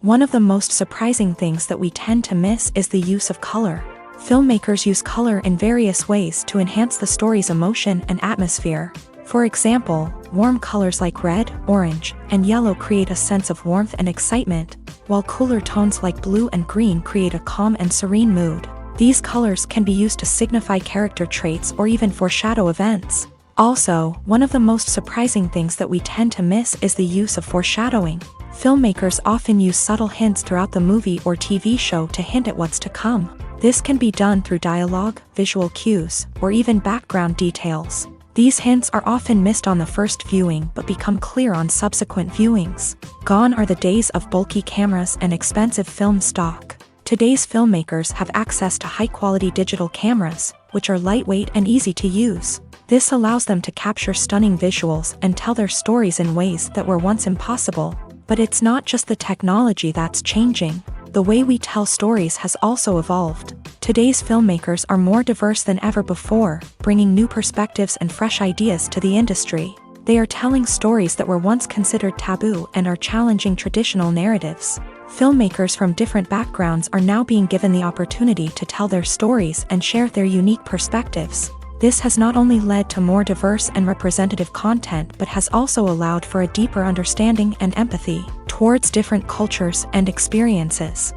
One of the most surprising things that we tend to miss is the use of color. Filmmakers use color in various ways to enhance the story's emotion and atmosphere. For example, warm colors like red, orange, and yellow create a sense of warmth and excitement, while cooler tones like blue and green create a calm and serene mood. These colors can be used to signify character traits or even foreshadow events. Also, one of the most surprising things that we tend to miss is the use of foreshadowing. Filmmakers often use subtle hints throughout the movie or TV show to hint at what's to come. This can be done through dialogue, visual cues, or even background details. These hints are often missed on the first viewing but become clear on subsequent viewings. Gone are the days of bulky cameras and expensive film stock. Today's filmmakers have access to high-quality digital cameras, which are lightweight and easy to use. This allows them to capture stunning visuals and tell their stories in ways that were once impossible. But it's not just the technology that's changing. The way we tell stories has also evolved. Today's filmmakers are more diverse than ever before, bringing new perspectives and fresh ideas to the industry. They are telling stories that were once considered taboo and are challenging traditional narratives. Filmmakers from different backgrounds are now being given the opportunity to tell their stories and share their unique perspectives. This has not only led to more diverse and representative content but has also allowed for a deeper understanding and empathy towards different cultures and experiences.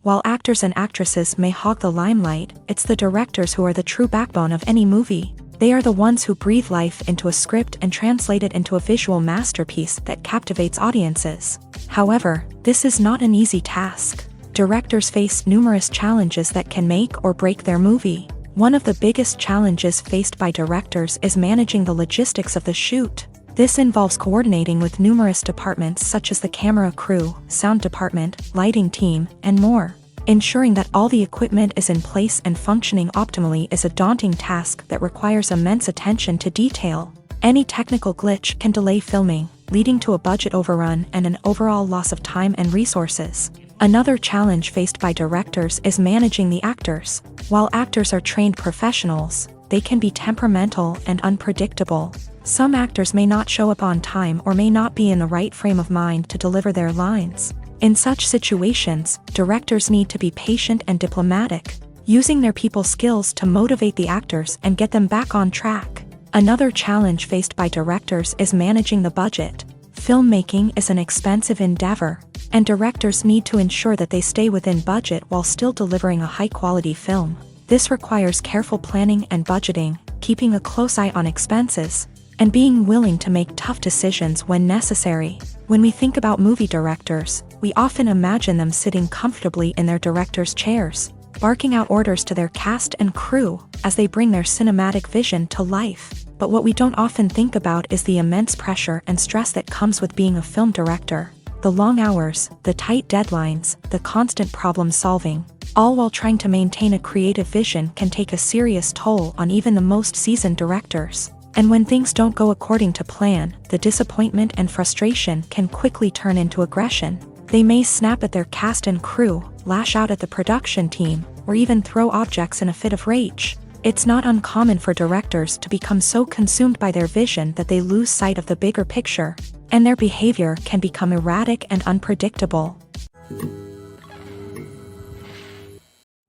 While actors and actresses may hog the limelight, it's the directors who are the true backbone of any movie. They are the ones who breathe life into a script and translate it into a visual masterpiece that captivates audiences. However, this is not an easy task. Directors face numerous challenges that can make or break their movie. One of the biggest challenges faced by directors is managing the logistics of the shoot. This involves coordinating with numerous departments such as the camera crew, sound department, lighting team, and more. Ensuring that all the equipment is in place and functioning optimally is a daunting task that requires immense attention to detail. Any technical glitch can delay filming, leading to a budget overrun and an overall loss of time and resources. Another challenge faced by directors is managing the actors. While actors are trained professionals, they can be temperamental and unpredictable. Some actors may not show up on time or may not be in the right frame of mind to deliver their lines. In such situations, directors need to be patient and diplomatic, using their people skills to motivate the actors and get them back on track. Another challenge faced by directors is managing the budget. Filmmaking is an expensive endeavor, and directors need to ensure that they stay within budget while still delivering a high-quality film. This requires careful planning and budgeting, keeping a close eye on expenses, and being willing to make tough decisions when necessary. When we think about movie directors, we often imagine them sitting comfortably in their director's chairs, barking out orders to their cast and crew as they bring their cinematic vision to life. But what we don't often think about is the immense pressure and stress that comes with being a film director. The long hours, the tight deadlines, the constant problem solving, all while trying to maintain a creative vision can take a serious toll on even the most seasoned directors. And when things don't go according to plan, the disappointment and frustration can quickly turn into aggression. They may snap at their cast and crew, lash out at the production team, or even throw objects in a fit of rage. It's not uncommon for directors to become so consumed by their vision that they lose sight of the bigger picture, and their behavior can become erratic and unpredictable.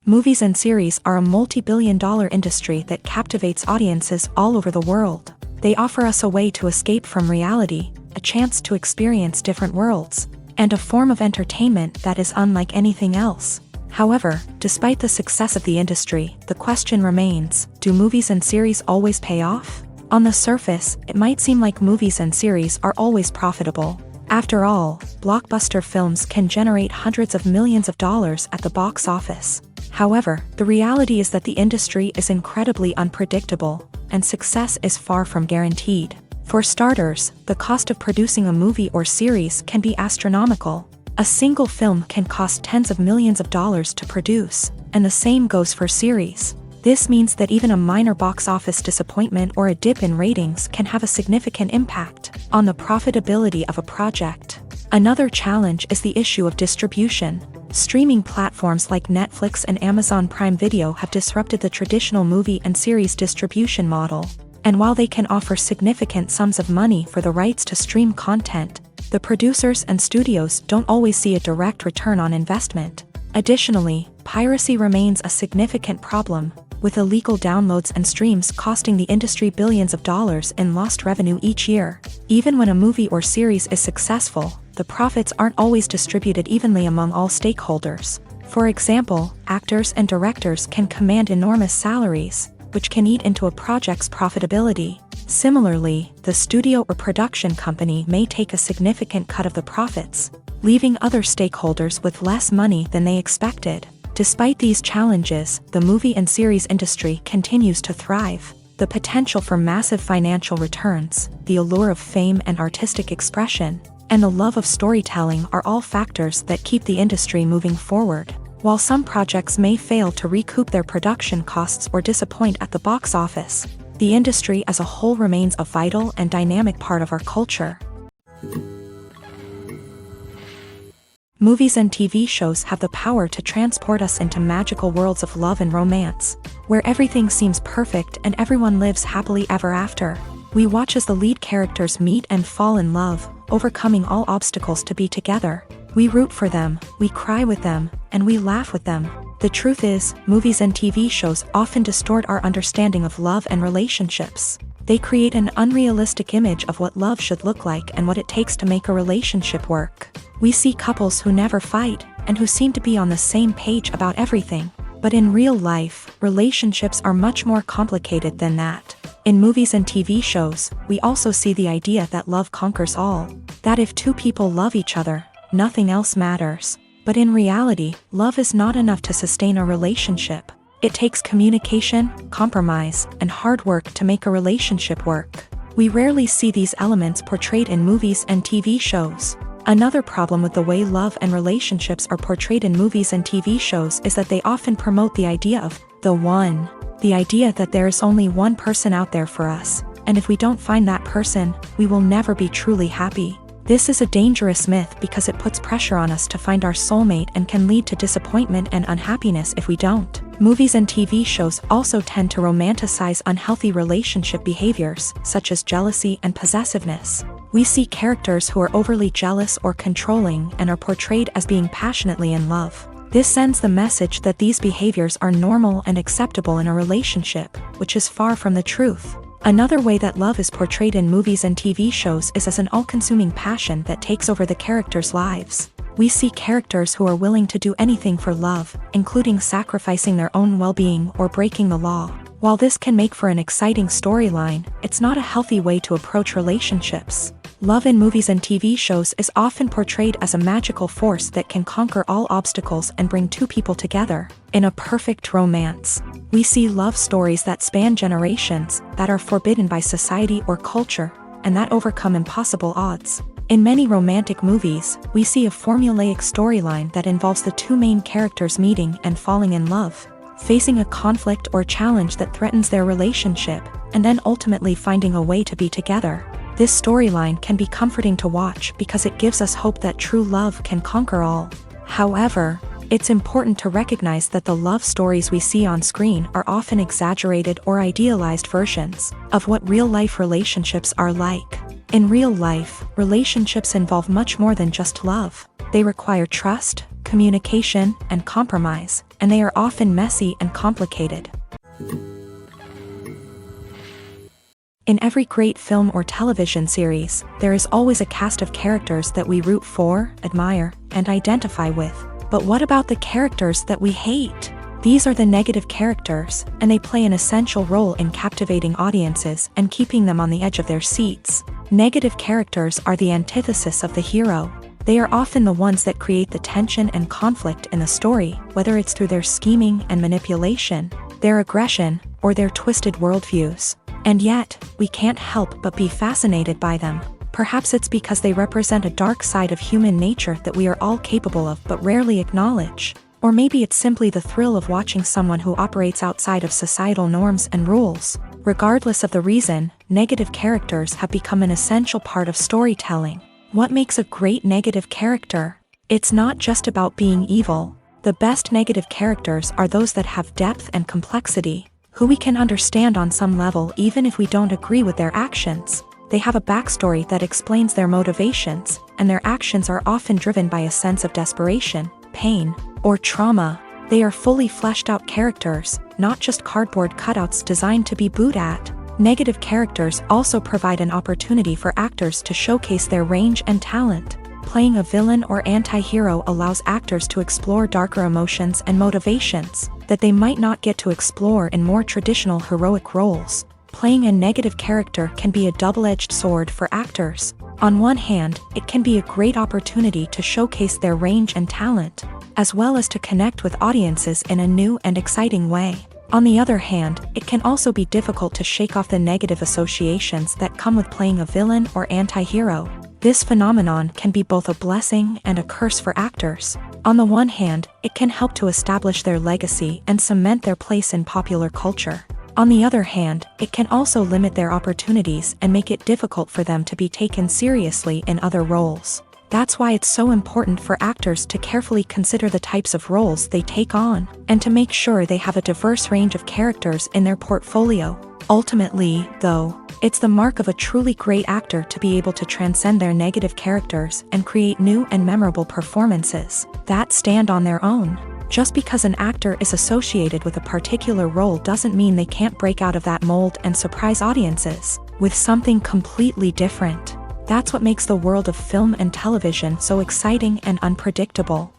Movies and series are a multi-billion-dollar industry that captivates audiences all over the world. They offer us a way to escape from reality, a chance to experience different worlds, and a form of entertainment that is unlike anything else. However, despite the success of the industry, the question remains, do movies and series always pay off? On the surface, it might seem like movies and series are always profitable. After all, blockbuster films can generate hundreds of millions of dollars at the box office. However, the reality is that the industry is incredibly unpredictable, and success is far from guaranteed. For starters, the cost of producing a movie or series can be astronomical. A single film can cost tens of millions of dollars to produce, and the same goes for series. This means that even a minor box office disappointment or a dip in ratings can have a significant impact on the profitability of a project. Another challenge is the issue of distribution. Streaming platforms like Netflix and Amazon Prime Video have disrupted the traditional movie and series distribution model. And while they can offer significant sums of money for the rights to stream content, the producers and studios don't always see a direct return on investment. Additionally, piracy remains a significant problem, with illegal downloads and streams costing the industry billions of dollars in lost revenue each year. Even when a movie or series is successful, the profits aren't always distributed evenly among all stakeholders. For example, actors and directors can command enormous salaries, which can eat into a project's profitability. Similarly, the studio or production company may take a significant cut of the profits, leaving other stakeholders with less money than they expected. Despite these challenges, the movie and series industry continues to thrive. The potential for massive financial returns, the allure of fame and artistic expression, and the love of storytelling are all factors that keep the industry moving forward. While some projects may fail to recoup their production costs or disappoint at the box office, the industry as a whole remains a vital and dynamic part of our culture. Movies and TV shows have the power to transport us into magical worlds of love and romance, where everything seems perfect and everyone lives happily ever after. We watch as the lead characters meet and fall in love, overcoming all obstacles to be together. We root for them, we cry with them, and we laugh with them. The truth is, movies and TV shows often distort our understanding of love and relationships. They create an unrealistic image of what love should look like and what it takes to make a relationship work. We see couples who never fight, and who seem to be on the same page about everything. But in real life, relationships are much more complicated than that. In movies and TV shows, we also see the idea that love conquers all. That if two people love each other, nothing else matters. But in reality, love is not enough to sustain a relationship. It takes communication, compromise, and hard work to make a relationship work. We rarely see these elements portrayed in movies and TV shows. Another problem with the way love and relationships are portrayed in movies and TV shows is that they often promote the idea of the one. The idea that there is only one person out there for us, and if we don't find that person, we will never be truly happy. This is a dangerous myth because it puts pressure on us to find our soulmate and can lead to disappointment and unhappiness if we don't. Movies and TV shows also tend to romanticize unhealthy relationship behaviors, such as jealousy and possessiveness. We see characters who are overly jealous or controlling and are portrayed as being passionately in love. This sends the message that these behaviors are normal and acceptable in a relationship, which is far from the truth. Another way that love is portrayed in movies and TV shows is as an all-consuming passion that takes over the characters' lives. We see characters who are willing to do anything for love, including sacrificing their own well-being or breaking the law. While this can make for an exciting storyline, it's not a healthy way to approach relationships. Love in movies and TV shows is often portrayed as a magical force that can conquer all obstacles and bring two people together. In a perfect romance, we see love stories that span generations, that are forbidden by society or culture, and that overcome impossible odds. In many romantic movies, we see a formulaic storyline that involves the two main characters meeting and falling in love, facing a conflict or challenge that threatens their relationship, and then ultimately finding a way to be together. This storyline can be comforting to watch because it gives us hope that true love can conquer all. However, it's important to recognize that the love stories we see on screen are often exaggerated or idealized versions of what real-life relationships are like. In real life, relationships involve much more than just love. They require trust, communication, and compromise, and they are often messy and complicated. In every great film or television series, there is always a cast of characters that we root for, admire, and identify with. But what about the characters that we hate? These are the negative characters, and they play an essential role in captivating audiences and keeping them on the edge of their seats. Negative characters are the antithesis of the hero. They are often the ones that create the tension and conflict in the story, whether it's through their scheming and manipulation, their aggression, or their twisted worldviews. And yet, we can't help but be fascinated by them. Perhaps it's because they represent a dark side of human nature that we are all capable of but rarely acknowledge. Or maybe it's simply the thrill of watching someone who operates outside of societal norms and rules. Regardless of the reason, negative characters have become an essential part of storytelling. What makes a great negative character? It's not just about being evil. The best negative characters are those that have depth and complexity, who we can understand on some level even if we don't agree with their actions. They have a backstory that explains their motivations, and their actions are often driven by a sense of desperation, pain, or trauma. They are fully fleshed out characters, not just cardboard cutouts designed to be booed at. Negative characters also provide an opportunity for actors to showcase their range and talent. Playing a villain or anti-hero allows actors to explore darker emotions and motivations that they might not get to explore in more traditional heroic roles. Playing a negative character can be a double-edged sword for actors. On one hand, it can be a great opportunity to showcase their range and talent, as well as to connect with audiences in a new and exciting way. On the other hand, it can also be difficult to shake off the negative associations that come with playing a villain or anti-hero. This phenomenon can be both a blessing and a curse for actors. On the one hand, it can help to establish their legacy and cement their place in popular culture. On the other hand, it can also limit their opportunities and make it difficult for them to be taken seriously in other roles. That's why it's so important for actors to carefully consider the types of roles they take on, and to make sure they have a diverse range of characters in their portfolio. Ultimately, though, it's the mark of a truly great actor to be able to transcend their negative characters and create new and memorable performances that stand on their own. Just because an actor is associated with a particular role doesn't mean they can't break out of that mold and surprise audiences with something completely different. That's what makes the world of film and television so exciting and unpredictable.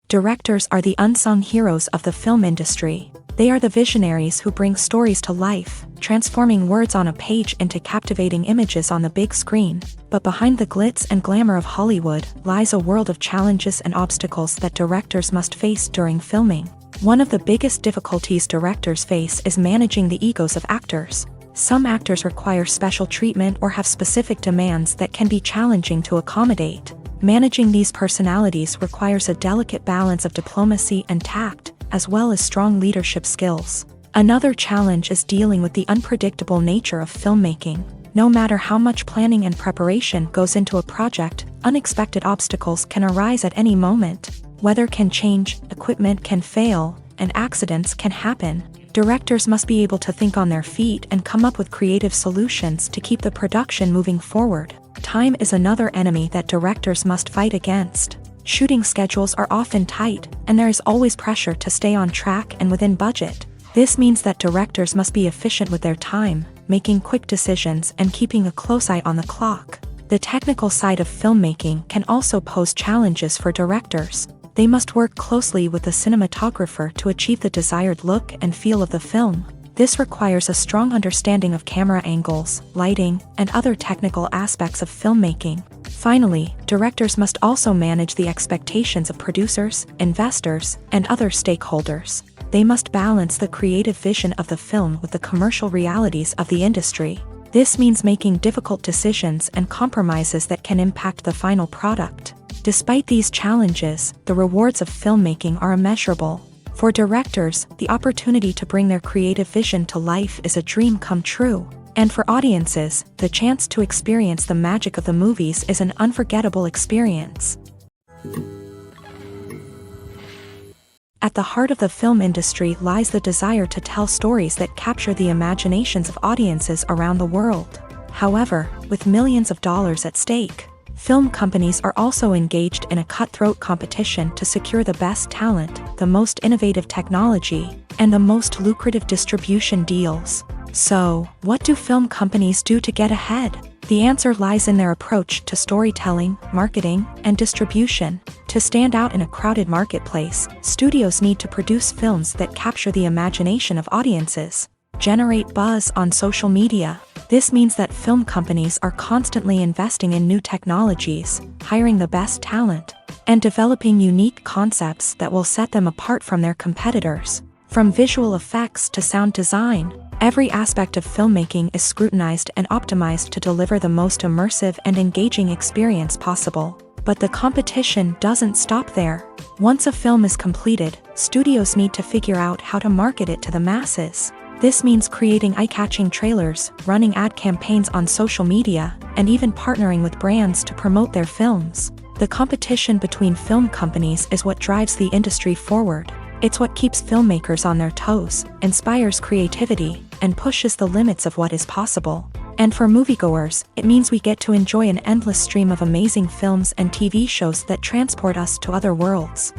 Directors are the unsung heroes of the film industry. They are the visionaries who bring stories to life, transforming words on a page into captivating images on the big screen. But behind the glitz and glamour of Hollywood lies a world of challenges and obstacles that directors must face during filming. One of the biggest difficulties directors face is managing the egos of actors. Some actors require special treatment or have specific demands that can be challenging to accommodate. Managing these personalities requires a delicate balance of diplomacy and tact, as well as strong leadership skills. Another challenge is dealing with the unpredictable nature of filmmaking. No matter how much planning and preparation goes into a project, unexpected obstacles can arise at any moment. Weather can change, equipment can fail, and accidents can happen. Directors must be able to think on their feet and come up with creative solutions to keep the production moving forward. Time is another enemy that directors must fight against. Shooting schedules are often tight, and there is always pressure to stay on track and within budget. This means that directors must be efficient with their time, making quick decisions and keeping a close eye on the clock. The technical side of filmmaking can also pose challenges for directors. They must work closely with the cinematographer to achieve the desired look and feel of the film. This requires a strong understanding of camera angles, lighting, and other technical aspects of filmmaking. Finally, directors must also manage the expectations of producers, investors, and other stakeholders. They must balance the creative vision of the film with the commercial realities of the industry. This means making difficult decisions and compromises that can impact the final product. Despite these challenges, the rewards of filmmaking are immeasurable. For directors, the opportunity to bring their creative vision to life is a dream come true. And for audiences, the chance to experience the magic of the movies is an unforgettable experience. At the heart of the film industry lies the desire to tell stories that capture the imaginations of audiences around the world. However, with millions of dollars at stake, film companies are also engaged in a cutthroat competition to secure the best talent, the most innovative technology, and the most lucrative distribution deals. So, what do film companies do to get ahead? The answer lies in their approach to storytelling, marketing, and distribution. To stand out in a crowded marketplace, studios need to produce films that capture the imagination of audiences, generate buzz on social media. This means that film companies are constantly investing in new technologies, hiring the best talent, and developing unique concepts that will set them apart from their competitors. From visual effects to sound design, every aspect of filmmaking is scrutinized and optimized to deliver the most immersive and engaging experience possible. But the competition doesn't stop there. Once a film is completed, studios need to figure out how to market it to the masses. This means creating eye-catching trailers, running ad campaigns on social media, and even partnering with brands to promote their films. The competition between film companies is what drives the industry forward. It's what keeps filmmakers on their toes, inspires creativity, and pushes the limits of what is possible. And for moviegoers, it means we get to enjoy an endless stream of amazing films and TV shows that transport us to other worlds.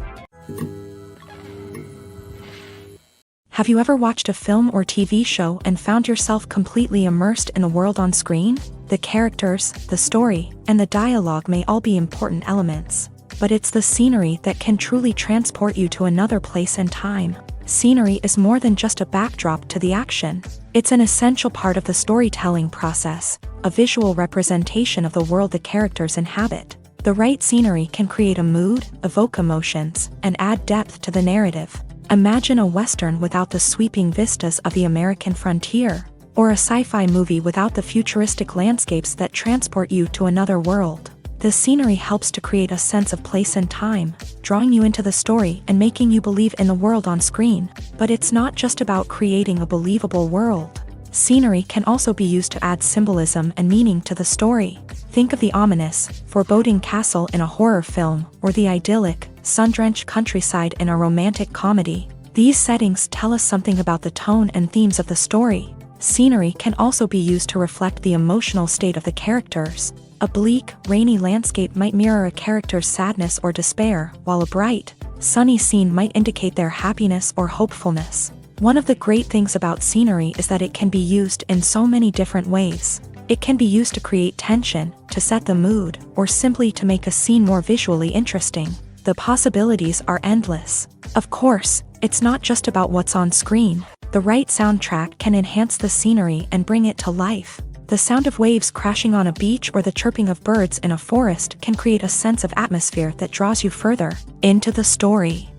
Have you ever watched a film or TV show and found yourself completely immersed in the world on screen? The characters, the story, and the dialogue may all be important elements, but it's the scenery that can truly transport you to another place and time. Scenery is more than just a backdrop to the action. It's an essential part of the storytelling process, a visual representation of the world the characters inhabit. The right scenery can create a mood, evoke emotions, and add depth to the narrative. Imagine a Western without the sweeping vistas of the American frontier, or a sci-fi movie without the futuristic landscapes that transport you to another world. The scenery helps to create a sense of place and time, drawing you into the story and making you believe in the world on screen. But it's not just about creating a believable world. Scenery can also be used to add symbolism and meaning to the story. Think of the ominous, foreboding castle in a horror film, or the idyllic, sun-drenched countryside in a romantic comedy. These settings tell us something about the tone and themes of the story. Scenery can also be used to reflect the emotional state of the characters. A bleak, rainy landscape might mirror a character's sadness or despair, while a bright, sunny scene might indicate their happiness or hopefulness. One of the great things about scenery is that it can be used in so many different ways. It can be used to create tension, to set the mood, or simply to make a scene more visually interesting. The possibilities are endless. Of course, it's not just about what's on screen. The right soundtrack can enhance the scenery and bring it to life. The sound of waves crashing on a beach or the chirping of birds in a forest can create a sense of atmosphere that draws you further into the story.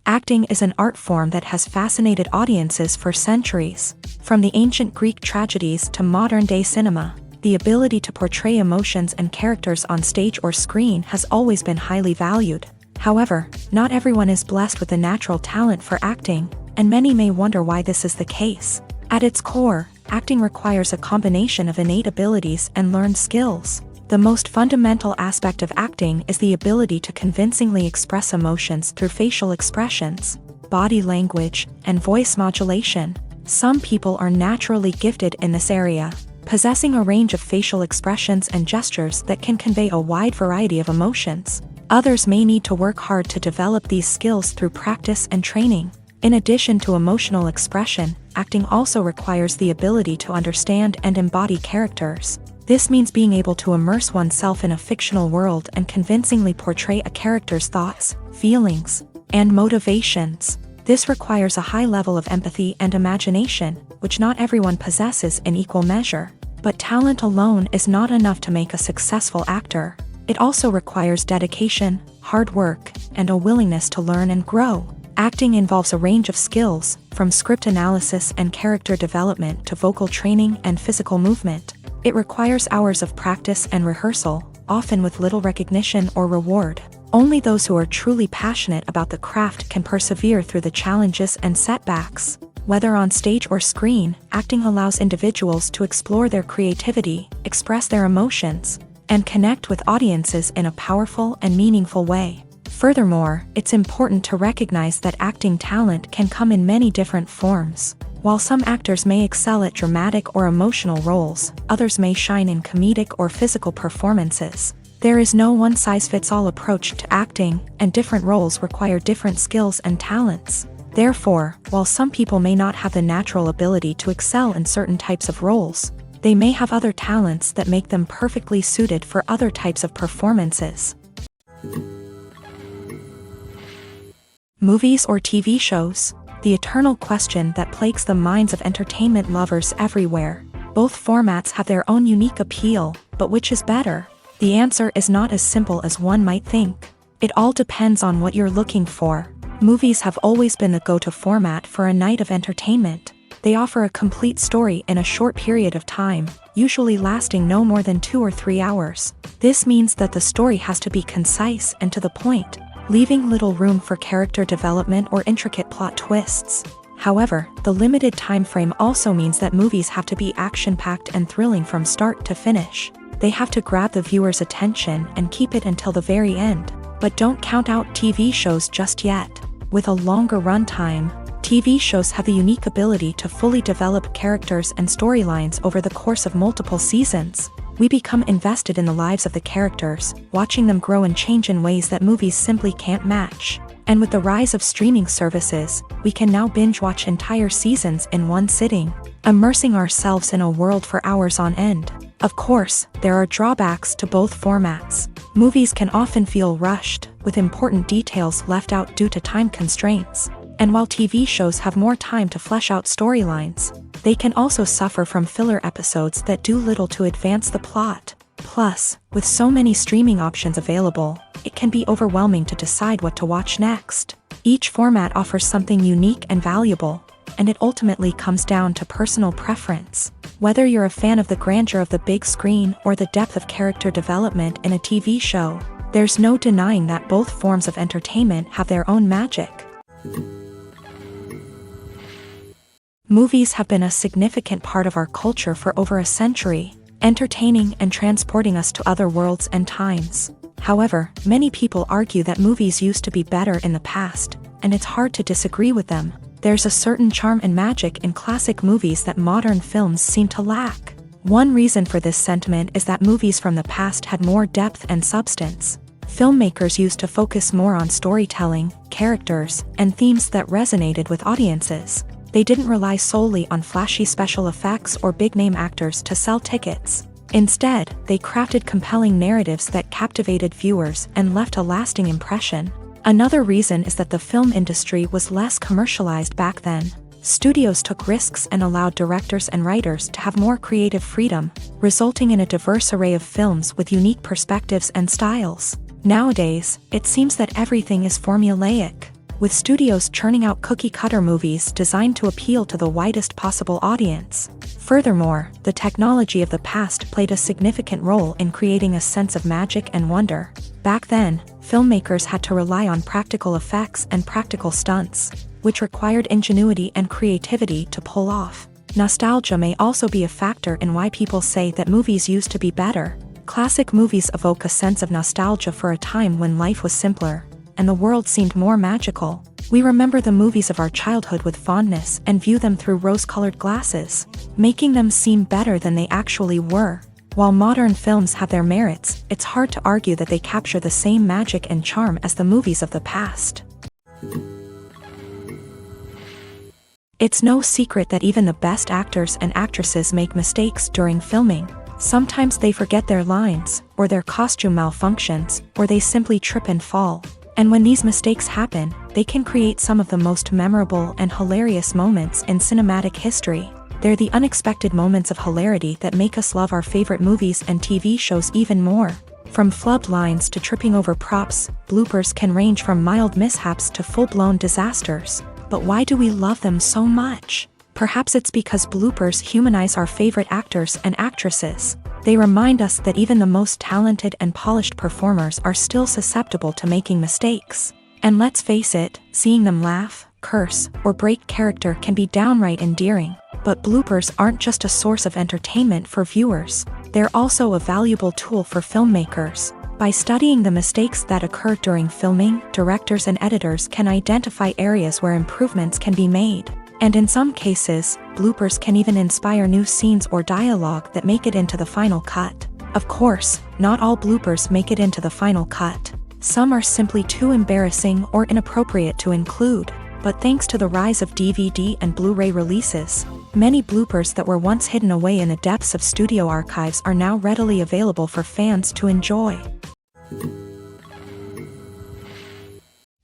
Acting is an art form that has fascinated audiences for centuries. From the ancient Greek tragedies to modern-day cinema, the ability to portray emotions and characters on stage or screen has always been highly valued. However, not everyone is blessed with the natural talent for acting, and many may wonder why this is the case. At its core, acting requires a combination of innate abilities and learned skills. The most fundamental aspect of acting is the ability to convincingly express emotions through facial expressions, body language, and voice modulation. Some people are naturally gifted in this area, possessing a range of facial expressions and gestures that can convey a wide variety of emotions. Others may need to work hard to develop these skills through practice and training. In addition to emotional expression, acting also requires the ability to understand and embody characters. This means being able to immerse oneself in a fictional world and convincingly portray a character's thoughts, feelings, and motivations. This requires a high level of empathy and imagination, which not everyone possesses in equal measure. But talent alone is not enough to make a successful actor. It also requires dedication, hard work, and a willingness to learn and grow. Acting involves a range of skills, from script analysis and character development to vocal training and physical movement. It requires hours of practice and rehearsal, often with little recognition or reward. Only those who are truly passionate about the craft can persevere through the challenges and setbacks. Whether on stage or screen, acting allows individuals to explore their creativity, express their emotions, and connect with audiences in a powerful and meaningful way. Furthermore, it's important to recognize that acting talent can come in many different forms. While some actors may excel at dramatic or emotional roles, others may shine in comedic or physical performances. There is no one-size-fits-all approach to acting, and different roles require different skills and talents. Therefore, while some people may not have the natural ability to excel in certain types of roles, they may have other talents that make them perfectly suited for other types of performances. Movies or TV shows? The eternal question that plagues the minds of entertainment lovers everywhere. Both formats have their own unique appeal, but which is better? The answer is not as simple as one might think. It all depends on what you're looking for. Movies have always been the go-to format for a night of entertainment. They offer a complete story in a short period of time, usually lasting no more than 2 or 3 hours. This means that the story has to be concise and to the point, leaving little room for character development or intricate plot twists. However, the limited time frame also means that movies have to be action-packed and thrilling from start to finish. They have to grab the viewer's attention and keep it until the very end. But don't count out TV shows just yet. With a longer runtime, TV shows have the unique ability to fully develop characters and storylines over the course of multiple seasons. We become invested in the lives of the characters, watching them grow and change in ways that movies simply can't match. And with the rise of streaming services, we can now binge-watch entire seasons in one sitting, immersing ourselves in a world for hours on end. Of course, there are drawbacks to both formats. Movies can often feel rushed, with important details left out due to time constraints. And while TV shows have more time to flesh out storylines, they can also suffer from filler episodes that do little to advance the plot. Plus, with so many streaming options available, it can be overwhelming to decide what to watch next. Each format offers something unique and valuable, and it ultimately comes down to personal preference. Whether you're a fan of the grandeur of the big screen or the depth of character development in a TV show, there's no denying that both forms of entertainment have their own magic. Movies have been a significant part of our culture for over a century, entertaining and transporting us to other worlds and times. However, many people argue that movies used to be better in the past, and it's hard to disagree with them. There's a certain charm and magic in classic movies that modern films seem to lack. One reason for this sentiment is that movies from the past had more depth and substance. Filmmakers used to focus more on storytelling, characters, and themes that resonated with audiences. They didn't rely solely on flashy special effects or big-name actors to sell tickets. Instead, they crafted compelling narratives that captivated viewers and left a lasting impression. Another reason is that the film industry was less commercialized back then. Studios took risks and allowed directors and writers to have more creative freedom, resulting in a diverse array of films with unique perspectives and styles. Nowadays, it seems that everything is formulaic, with studios churning out cookie-cutter movies designed to appeal to the widest possible audience. Furthermore, the technology of the past played a significant role in creating a sense of magic and wonder. Back then, filmmakers had to rely on practical effects and practical stunts, which required ingenuity and creativity to pull off. Nostalgia may also be a factor in why people say that movies used to be better. Classic movies evoke a sense of nostalgia for a time when life was simpler, and the world seemed more magical. We remember the movies of our childhood with fondness and view them through rose-colored glasses, making them seem better than they actually were. While modern films have their merits, it's hard to argue that they capture the same magic and charm as the movies of the past. It's no secret that even the best actors and actresses make mistakes during filming. Sometimes they forget their lines, or their costume malfunctions, or they simply trip and fall. And when these mistakes happen, they can create some of the most memorable and hilarious moments in cinematic history. They're the unexpected moments of hilarity that make us love our favorite movies and TV shows even more. From flubbed lines to tripping over props, bloopers can range from mild mishaps to full-blown disasters. But why do we love them so much? Perhaps it's because bloopers humanize our favorite actors and actresses. They remind us that even the most talented and polished performers are still susceptible to making mistakes. And let's face it, seeing them laugh, curse, or break character can be downright endearing. But bloopers aren't just a source of entertainment for viewers. They're also a valuable tool for filmmakers. By studying the mistakes that occur during filming, directors and editors can identify areas where improvements can be made. And in some cases, bloopers can even inspire new scenes or dialogue that make it into the final cut. Of course, not all bloopers make it into the final cut. Some are simply too embarrassing or inappropriate to include. But thanks to the rise of DVD and Blu-ray releases, many bloopers that were once hidden away in the depths of studio archives are now readily available for fans to enjoy.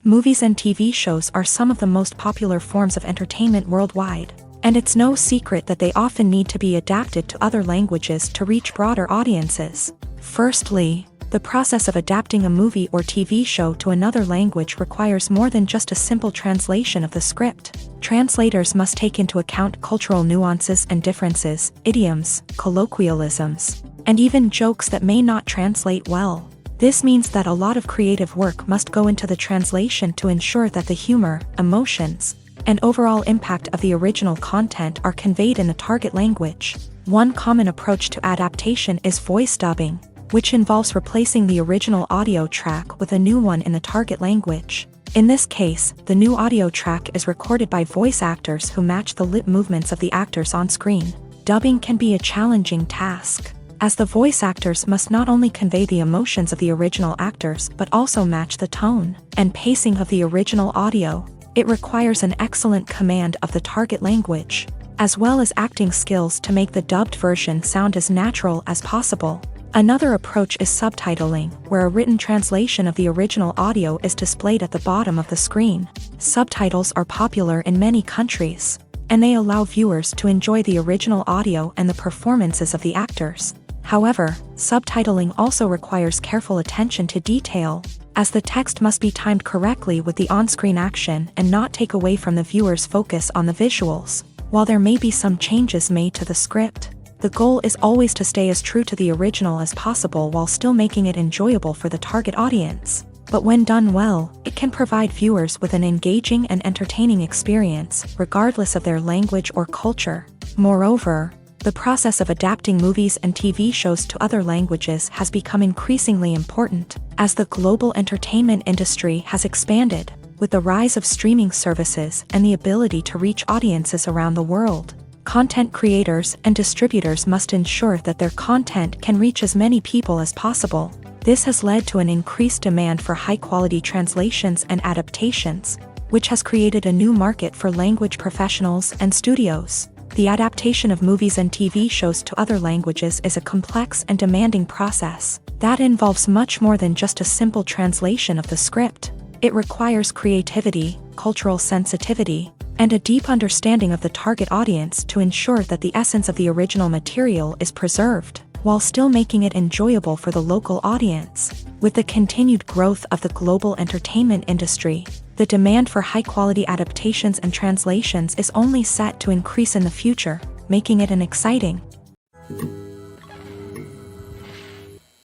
Movies and TV shows are some of the most popular forms of entertainment worldwide, and it's no secret that they often need to be adapted to other languages to reach broader audiences. Firstly, the process of adapting a movie or TV show to another language requires more than just a simple translation of the script. Translators must take into account cultural nuances and differences, idioms, colloquialisms, and even jokes that may not translate well. This means that a lot of creative work must go into the translation to ensure that the humor, emotions, and overall impact of the original content are conveyed in the target language. One common approach to adaptation is voice dubbing, which involves replacing the original audio track with a new one in the target language. In this case, the new audio track is recorded by voice actors who match the lip movements of the actors on screen. Dubbing can be a challenging task, as the voice actors must not only convey the emotions of the original actors but also match the tone and pacing of the original audio. It requires an excellent command of the target language, as well as acting skills to make the dubbed version sound as natural as possible. Another approach is subtitling, where a written translation of the original audio is displayed at the bottom of the screen. Subtitles are popular in many countries, and they allow viewers to enjoy the original audio and the performances of the actors. However, subtitling also requires careful attention to detail, as the text must be timed correctly with the on-screen action and not take away from the viewer's focus on the visuals. While there may be some changes made to the script, the goal is always to stay as true to the original as possible while still making it enjoyable for the target audience. But when done well, it can provide viewers with an engaging and entertaining experience, regardless of their language or culture. Moreover, the process of adapting movies and TV shows to other languages has become increasingly important, as the global entertainment industry has expanded, with the rise of streaming services and the ability to reach audiences around the world. Content creators and distributors must ensure that their content can reach as many people as possible. This has led to an increased demand for high-quality translations and adaptations, which has created a new market for language professionals and studios. The adaptation of movies and TV shows to other languages is a complex and demanding process that involves much more than just a simple translation of the script. It requires creativity, cultural sensitivity, and a deep understanding of the target audience to ensure that the essence of the original material is preserved, while still making it enjoyable for the local audience. With the continued growth of the global entertainment industry, the demand for high-quality adaptations and translations is only set to increase in the future, making it an exciting.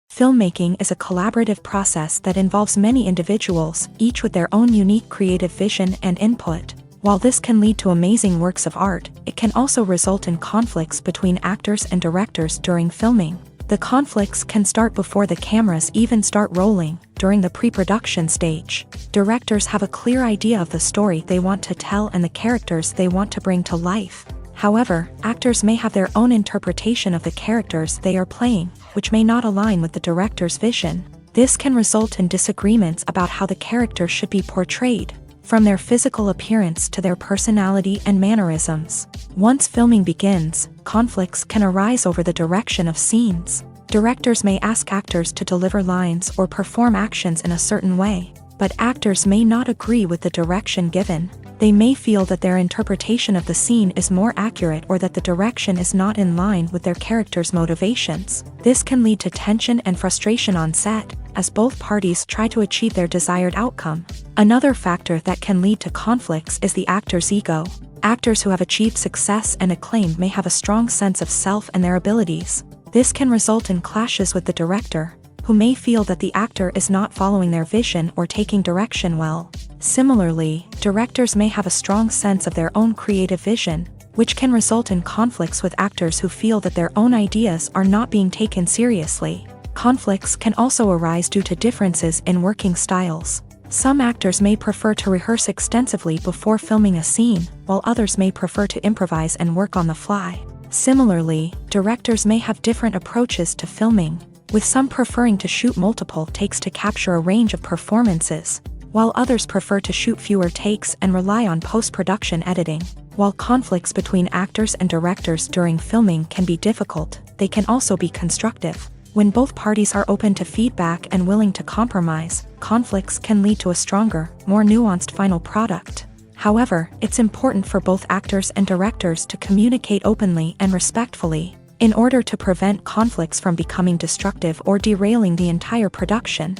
Filmmaking is a collaborative process that involves many individuals, each with their own unique creative vision and input. While this can lead to amazing works of art, it can also result in conflicts between actors and directors during filming. The conflicts can start before the cameras even start rolling, during the pre-production stage. Directors have a clear idea of the story they want to tell and the characters they want to bring to life. However, actors may have their own interpretation of the characters they are playing, which may not align with the director's vision. This can result in disagreements about how the character should be portrayed. from their physical appearance to their personality and mannerisms. Once filming begins, conflicts can arise over the direction of scenes. Directors may ask actors to deliver lines or perform actions in a certain way, but actors may not agree with the direction given. They may feel that their interpretation of the scene is more accurate or that the direction is not in line with their character's motivations. This can lead to tension and frustration on set, as both parties try to achieve their desired outcome. Another factor that can lead to conflicts is the actor's ego. Actors who have achieved success and acclaim may have a strong sense of self and their abilities. This can result in clashes with the director, who may feel that the actor is not following their vision or taking direction well. Similarly, directors may have a strong sense of their own creative vision, which can result in conflicts with actors who feel that their own ideas are not being taken seriously. Conflicts can also arise due to differences in working styles. Some actors may prefer to rehearse extensively before filming a scene, while others may prefer to improvise and work on the fly. Similarly, directors may have different approaches to filming, with some preferring to shoot multiple takes to capture a range of performances, while others prefer to shoot fewer takes and rely on post-production editing. While conflicts between actors and directors during filming can be difficult, they can also be constructive. When both parties are open to feedback and willing to compromise, conflicts can lead to a stronger, more nuanced final product. However, it's important for both actors and directors to communicate openly and respectfully, in order to prevent conflicts from becoming destructive or derailing the entire production.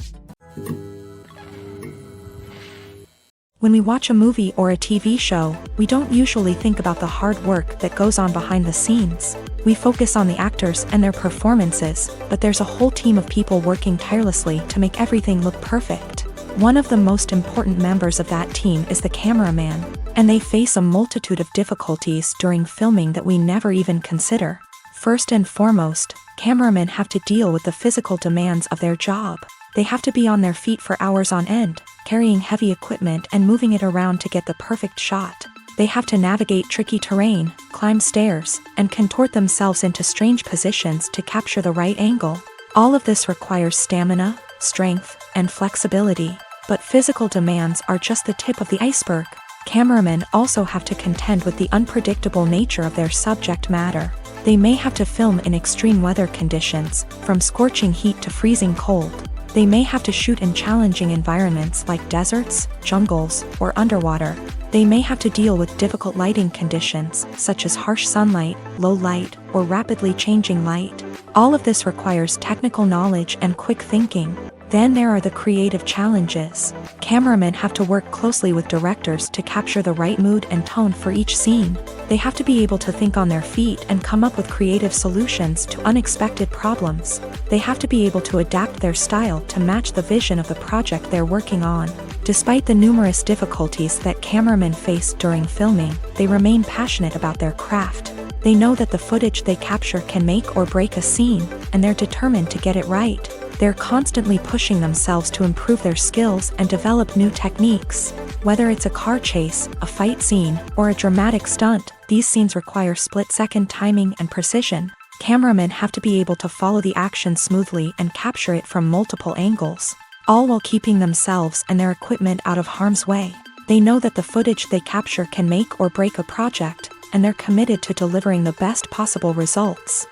When we watch a movie or a TV show, we don't usually think about the hard work that goes on behind the scenes. We focus on the actors and their performances, but there's a whole team of people working tirelessly to make everything look perfect. One of the most important members of that team is the cameraman, and they face a multitude of difficulties during filming that we never even consider. First and foremost, cameramen have to deal with the physical demands of their job. They have to be on their feet for hours on end, carrying heavy equipment and moving it around to get the perfect shot. They have to navigate tricky terrain, climb stairs, and contort themselves into strange positions to capture the right angle. All of this requires stamina, strength, and flexibility. But physical demands are just the tip of the iceberg. Cameramen also have to contend with the unpredictable nature of their subject matter. They may have to film in extreme weather conditions, from scorching heat to freezing cold. They may have to shoot in challenging environments like deserts, jungles, or underwater. They may have to deal with difficult lighting conditions, such as harsh sunlight, low light, or rapidly changing light. All of this requires technical knowledge and quick thinking. Then there are the creative challenges. Cameramen have to work closely with directors to capture the right mood and tone for each scene. They have to be able to think on their feet and come up with creative solutions to unexpected problems. They have to be able to adapt their style to match the vision of the project they're working on. Despite the numerous difficulties that cameramen face during filming, they remain passionate about their craft. They know that the footage they capture can make or break a scene, and they're determined to get it right. They're constantly pushing themselves to improve their skills and develop new techniques. Whether it's a car chase, a fight scene, or a dramatic stunt, these scenes require split-second timing and precision. Cameramen have to be able to follow the action smoothly and capture it from multiple angles, all while keeping themselves and their equipment out of harm's way. They know that the footage they capture can make or break a project, and they're committed to delivering the best possible results.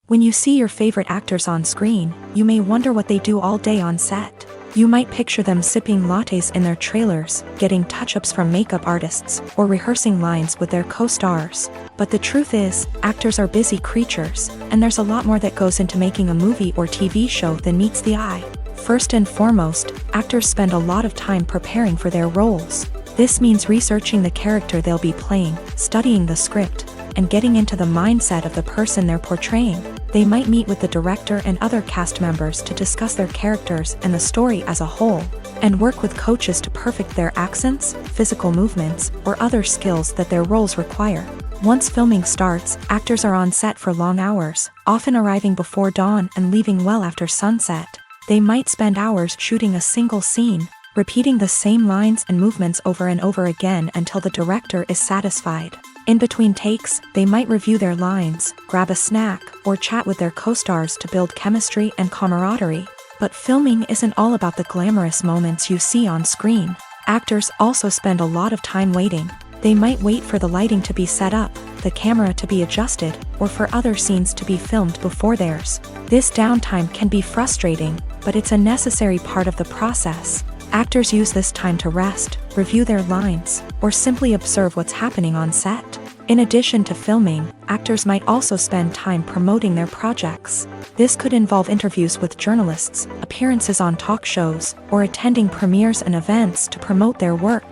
When you see your favorite actors on screen, you may wonder what they do all day on set. You might picture them sipping lattes in their trailers, getting touch-ups from makeup artists, or rehearsing lines with their co-stars. But the truth is, actors are busy creatures, and there's a lot more that goes into making a movie or TV show than meets the eye. First and foremost, actors spend a lot of time preparing for their roles. This means researching the character they'll be playing, studying the script, and getting into the mindset of the person they're portraying. They might meet with the director and other cast members to discuss their characters and the story as a whole, and work with coaches to perfect their accents, physical movements, or other skills that their roles require. Once filming starts, actors are on set for long hours, often arriving before dawn and leaving well after sunset. They might spend hours shooting a single scene, repeating the same lines and movements over and over again until the director is satisfied. In between takes, they might review their lines, grab a snack, or chat with their co-stars to build chemistry and camaraderie. But filming isn't all about the glamorous moments you see on screen. Actors also spend a lot of time waiting. They might wait for the lighting to be set up, the camera to be adjusted, or for other scenes to be filmed before theirs. This downtime can be frustrating, but it's a necessary part of the process. Actors use this time to rest, review their lines, or simply observe what's happening on set. In addition to filming, actors might also spend time promoting their projects. This could involve interviews with journalists, appearances on talk shows, or attending premieres and events to promote their work.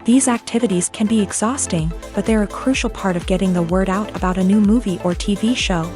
These activities can be exhausting, but they're a crucial part of getting the word out about a new movie or TV show.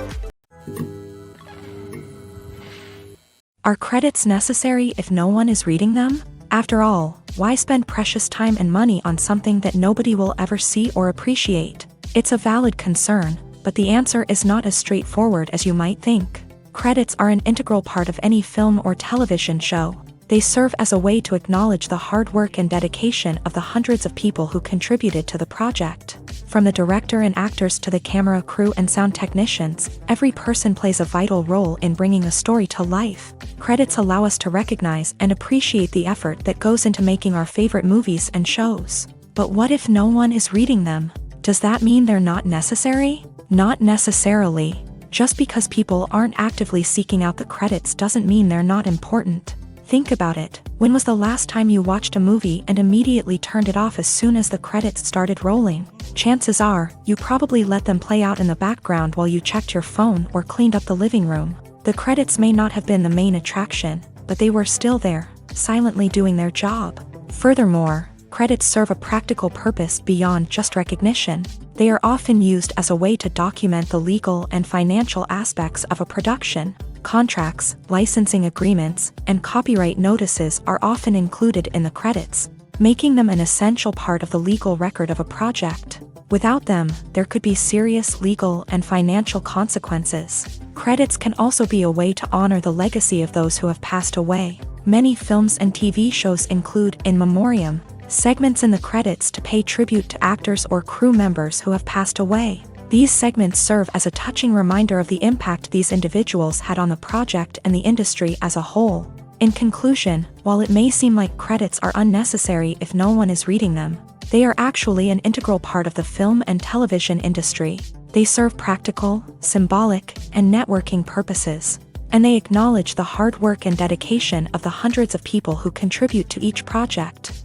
Are credits necessary if no one is reading them? After all, why spend precious time and money on something that nobody will ever see or appreciate? It's a valid concern, but the answer is not as straightforward as you might think. Credits are an integral part of any film or television show. They serve as a way to acknowledge the hard work and dedication of the hundreds of people who contributed to the project. From the director and actors to the camera crew and sound technicians, every person plays a vital role in bringing a story to life. Credits allow us to recognize and appreciate the effort that goes into making our favorite movies and shows. But what if no one is reading them? Does that mean they're not necessary? Not necessarily. Just because people aren't actively seeking out the credits doesn't mean they're not important. Think about it. When was the last time you watched a movie and immediately turned it off as soon as the credits started rolling? Chances are, you probably let them play out in the background while you checked your phone or cleaned up the living room. The credits may not have been the main attraction, but they were still there, silently doing their job. Furthermore, credits serve a practical purpose beyond just recognition. They are often used as a way to document the legal and financial aspects of a production. Contracts, licensing agreements, and copyright notices are often included in the credits, making them an essential part of the legal record of a project. Without them, there could be serious legal and financial consequences. Credits can also be a way to honor the legacy of those who have passed away. Many films and TV shows include in memoriam segments in the credits to pay tribute to actors or crew members who have passed away. These segments serve as a touching reminder of the impact these individuals had on the project and the industry as a whole. In conclusion, while it may seem like credits are unnecessary if no one is reading them, they are actually an integral part of the film and television industry. They serve practical, symbolic, and networking purposes, and they acknowledge the hard work and dedication of the hundreds of people who contribute to each project.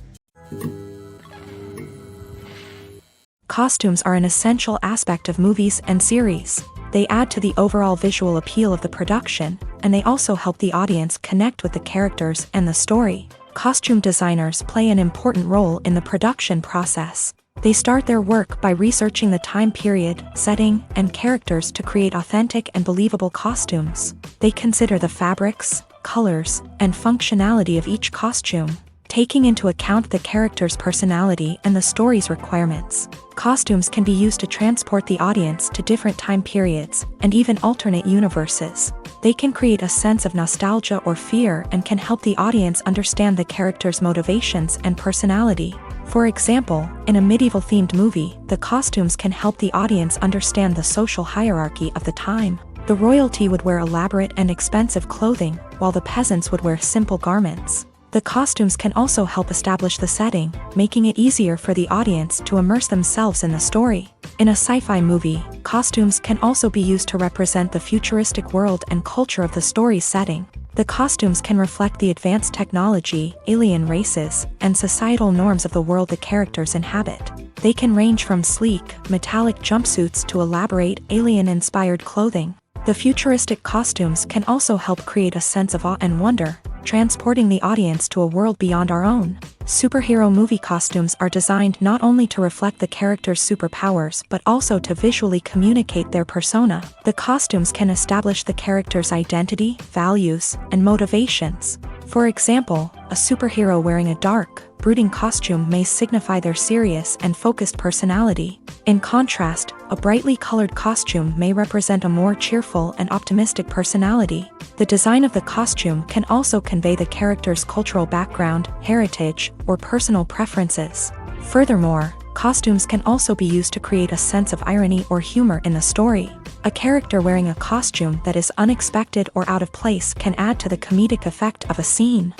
Costumes are an essential aspect of movies and series. They add to the overall visual appeal of the production, and they also help the audience connect with the characters and the story. Costume designers play an important role in the production process. They start their work by researching the time period, setting, and characters to create authentic and believable costumes. They consider the fabrics, colors, and functionality of each costume, taking into account the character's personality and the story's requirements. Costumes can be used to transport the audience to different time periods and even alternate universes. They can create a sense of nostalgia or fear and can help the audience understand the character's motivations and personality. For example, in a medieval-themed movie, the costumes can help the audience understand the social hierarchy of the time. The royalty would wear elaborate and expensive clothing, while the peasants would wear simple garments. The costumes can also help establish the setting, making it easier for the audience to immerse themselves in the story. In a sci-fi movie, costumes can also be used to represent the futuristic world and culture of the story's setting. The costumes can reflect the advanced technology, alien races, and societal norms of the world the characters inhabit. They can range from sleek, metallic jumpsuits to elaborate, alien-inspired clothing. The futuristic costumes can also help create a sense of awe and wonder, transporting the audience to a world beyond our own. Superhero movie costumes are designed not only to reflect the character's superpowers but also to visually communicate their persona. The costumes can establish the character's identity, values, and motivations. For example, a superhero wearing a dark, brooding costume may signify their serious and focused personality. In contrast, a brightly colored costume may represent a more cheerful and optimistic personality. The design of the costume can also convey the character's cultural background, heritage, or personal preferences. Furthermore, Costumes can also be used to create a sense of irony or humor in the story. A character wearing a costume that is unexpected or out of place can add to the comedic effect of a scene.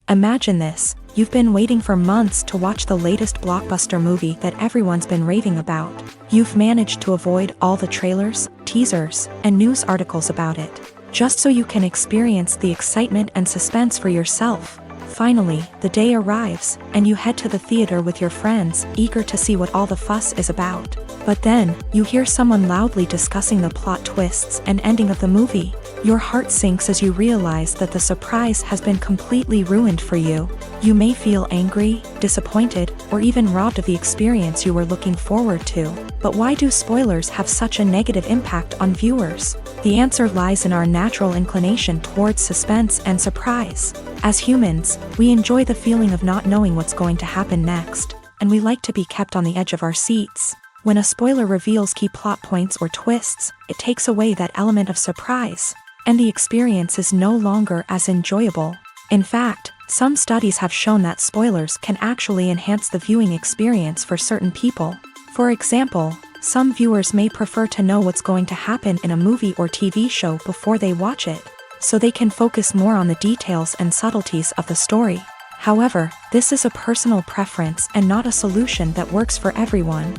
Imagine this: you've been waiting for months to watch the latest blockbuster movie that everyone's been raving about. You've managed to avoid all the trailers, teasers, and news articles about it, just so you can experience the excitement and suspense for yourself. Finally, the day arrives, and you head to the theater with your friends, eager to see what all the fuss is about. But then, you hear someone loudly discussing the plot twists and ending of the movie. Your heart sinks as you realize that the surprise has been completely ruined for you. You may feel angry, disappointed, or even robbed of the experience you were looking forward to. But why do spoilers have such a negative impact on viewers? The answer lies in our natural inclination towards suspense and surprise. As humans, we enjoy the feeling of not knowing what's going to happen next, and we like to be kept on the edge of our seats. When a spoiler reveals key plot points or twists, it takes away that element of surprise, and the experience is no longer as enjoyable. In fact, some studies have shown that spoilers can actually enhance the viewing experience for certain people. For example, some viewers may prefer to know what's going to happen in a movie or TV show before they watch it, so they can focus more on the details and subtleties of the story. However, this is a personal preference and not a solution that works for everyone.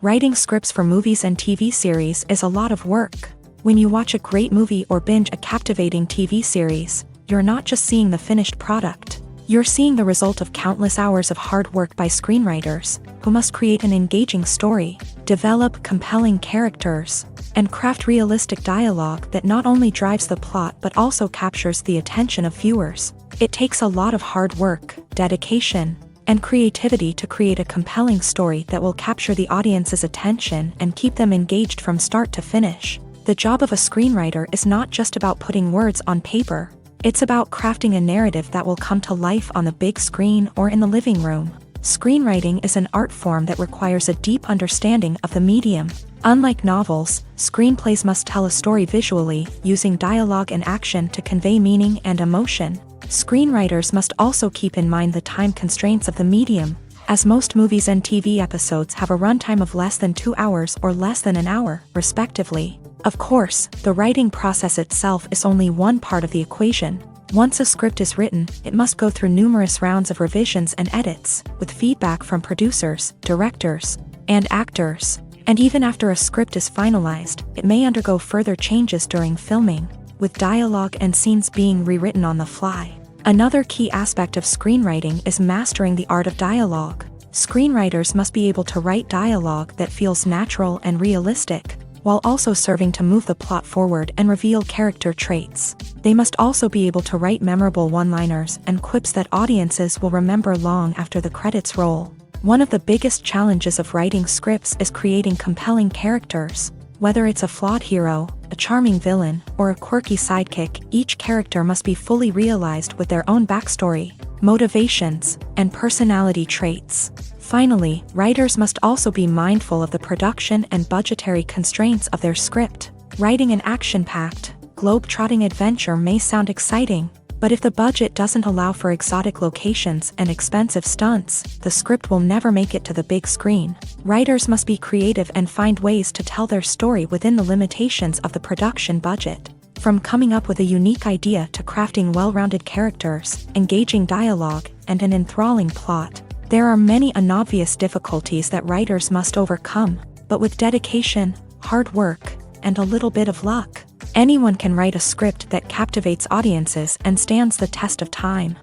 Writing scripts for movies and TV series is a lot of work. When you watch a great movie or binge a captivating TV series, you're not just seeing the finished product. You're seeing the result of countless hours of hard work by screenwriters, who must create an engaging story, develop compelling characters, and craft realistic dialogue that not only drives the plot but also captures the attention of viewers. It takes a lot of hard work, dedication, and creativity to create a compelling story that will capture the audience's attention and keep them engaged from start to finish. The job of a screenwriter is not just about putting words on paper. It's about crafting a narrative that will come to life on the big screen or in the living room. Screenwriting is an art form that requires a deep understanding of the medium. Unlike novels, screenplays must tell a story visually, using dialogue and action to convey meaning and emotion. Screenwriters must also keep in mind the time constraints of the medium, as most movies and TV episodes have a runtime of less than 2 hours or less than an hour, respectively. Of course, the writing process itself is only one part of the equation. Once a script is written, it must go through numerous rounds of revisions and edits, with feedback from producers, directors, and actors. And even after a script is finalized, it may undergo further changes during filming, with dialogue and scenes being rewritten on the fly. Another key aspect of screenwriting is mastering the art of dialogue. Screenwriters must be able to write dialogue that feels natural and realistic, while also serving to move the plot forward and reveal character traits. They must also be able to write memorable one-liners and quips that audiences will remember long after the credits roll. One of the biggest challenges of writing scripts is creating compelling characters. Whether it's a flawed hero, a charming villain, or a quirky sidekick, each character must be fully realized with their own backstory, motivations, and personality traits. Finally, writers must also be mindful of the production and budgetary constraints of their script. Writing an action-packed, globe-trotting adventure may sound exciting, but if the budget doesn't allow for exotic locations and expensive stunts, the script will never make it to the big screen. Writers must be creative and find ways to tell their story within the limitations of the production budget. From coming up with a unique idea to crafting well-rounded characters, engaging dialogue, and an enthralling plot, there are many unobvious difficulties that writers must overcome, but with dedication, hard work, and a little bit of luck, anyone can write a script that captivates audiences and stands the test of time.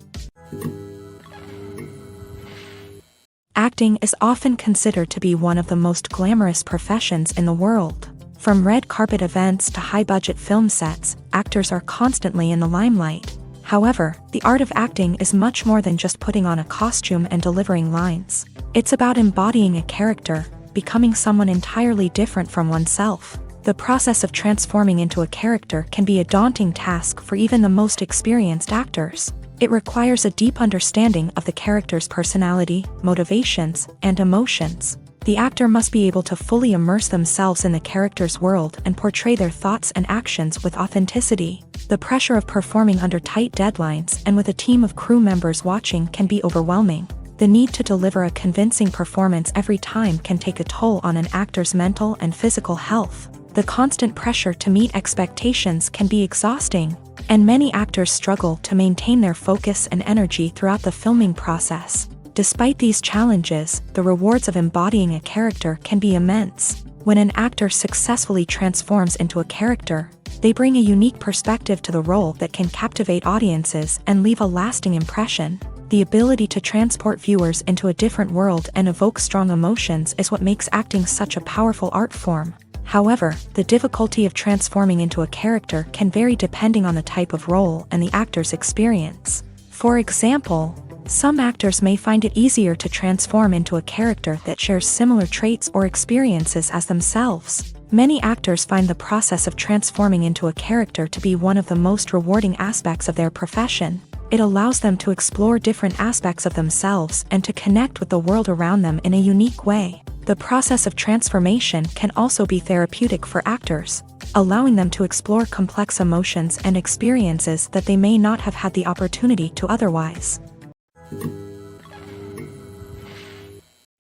Acting is often considered to be one of the most glamorous professions in the world. From red carpet events to high-budget film sets, actors are constantly in the limelight. However, the art of acting is much more than just putting on a costume and delivering lines. It's about embodying a character, becoming someone entirely different from oneself. The process of transforming into a character can be a daunting task for even the most experienced actors. It requires a deep understanding of the character's personality, motivations, and emotions. The actor must be able to fully immerse themselves in the character's world and portray their thoughts and actions with authenticity. The pressure of performing under tight deadlines and with a team of crew members watching can be overwhelming. The need to deliver a convincing performance every time can take a toll on an actor's mental and physical health. The constant pressure to meet expectations can be exhausting, and many actors struggle to maintain their focus and energy throughout the filming process. Despite these challenges, the rewards of embodying a character can be immense. When an actor successfully transforms into a character, they bring a unique perspective to the role that can captivate audiences and leave a lasting impression. The ability to transport viewers into a different world and evoke strong emotions is what makes acting such a powerful art form. However, the difficulty of transforming into a character can vary depending on the type of role and the actor's experience. For example, some actors may find it easier to transform into a character that shares similar traits or experiences as themselves. Many actors find the process of transforming into a character to be one of the most rewarding aspects of their profession. It allows them to explore different aspects of themselves and to connect with the world around them in a unique way. The process of transformation can also be therapeutic for actors, allowing them to explore complex emotions and experiences that they may not have had the opportunity to otherwise.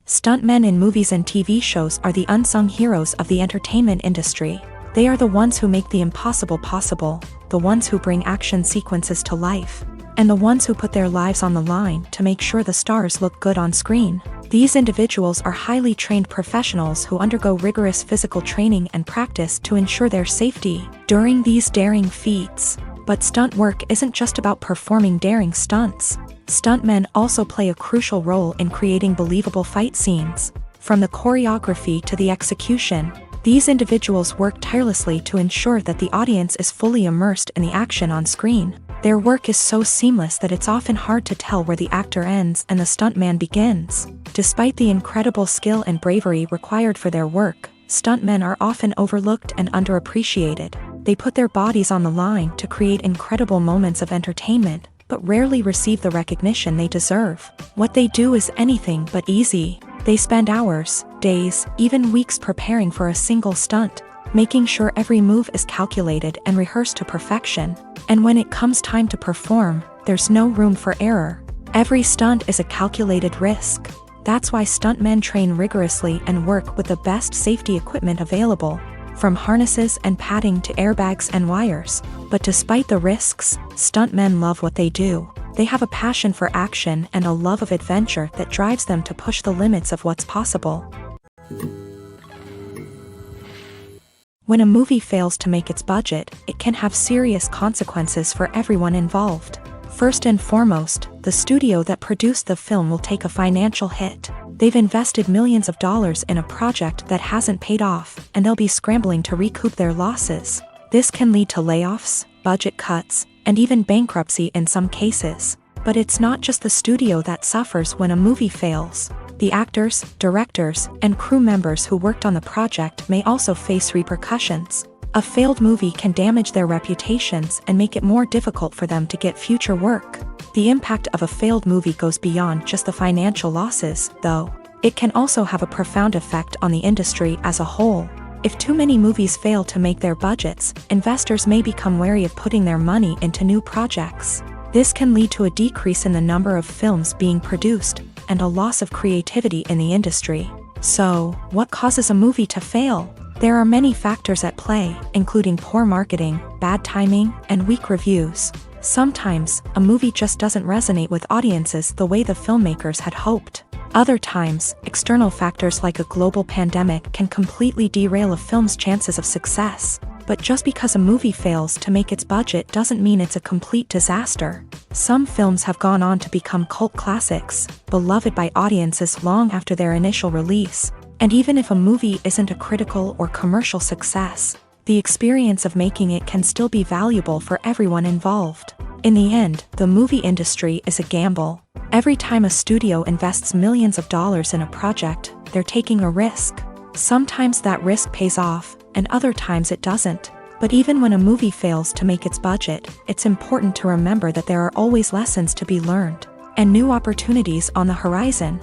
Stuntmen in movies and TV shows are the unsung heroes of the entertainment industry. They are the ones who make the impossible possible, the ones who bring action sequences to life, and the ones who put their lives on the line to make sure the stars look good on screen. These individuals are highly trained professionals who undergo rigorous physical training and practice to ensure their safety during these daring feats. But stunt work isn't just about performing daring stunts. Stuntmen also play a crucial role in creating believable fight scenes. From the choreography to the execution, these individuals work tirelessly to ensure that the audience is fully immersed in the action on screen. Their work is so seamless that it's often hard to tell where the actor ends and the stuntman begins. Despite the incredible skill and bravery required for their work, stuntmen are often overlooked and underappreciated. They put their bodies on the line to create incredible moments of entertainment, but rarely receive the recognition they deserve. What they do is anything but easy. They spend hours, days, even weeks preparing for a single stunt, making sure every move is calculated and rehearsed to perfection. And when it comes time to perform, there's no room for error. Every stunt is a calculated risk. That's why stuntmen train rigorously and work with the best safety equipment available, from harnesses and padding to airbags and wires. But despite the risks, stuntmen love what they do. They have a passion for action and a love of adventure that drives them to push the limits of what's possible. When a movie fails to make its budget, it can have serious consequences for everyone involved. First and foremost, the studio that produced the film will take a financial hit. They've invested millions of dollars in a project that hasn't paid off, and they'll be scrambling to recoup their losses. This can lead to layoffs, budget cuts, and even bankruptcy in some cases. But it's not just the studio that suffers when a movie fails. The actors, directors, and crew members who worked on the project may also face repercussions. A failed movie can damage their reputations and make it more difficult for them to get future work. The impact of a failed movie goes beyond just the financial losses, though. It can also have a profound effect on the industry as a whole. If too many movies fail to make their budgets, investors may become wary of putting their money into new projects. This can lead to a decrease in the number of films being produced, and a loss of creativity in the industry. So, what causes a movie to fail? There are many factors at play, including poor marketing, bad timing, and weak reviews. Sometimes, a movie just doesn't resonate with audiences the way the filmmakers had hoped. Other times, external factors like a global pandemic can completely derail a film's chances of success. But just because a movie fails to make its budget doesn't mean it's a complete disaster. Some films have gone on to become cult classics, beloved by audiences long after their initial release. And even if a movie isn't a critical or commercial success, the experience of making it can still be valuable for everyone involved. In the end, the movie industry is a gamble. Every time a studio invests millions of dollars in a project, they're taking a risk. Sometimes that risk pays off, and other times it doesn't. But even when a movie fails to make its budget, it's important to remember that there are always lessons to be learned, and new opportunities on the horizon.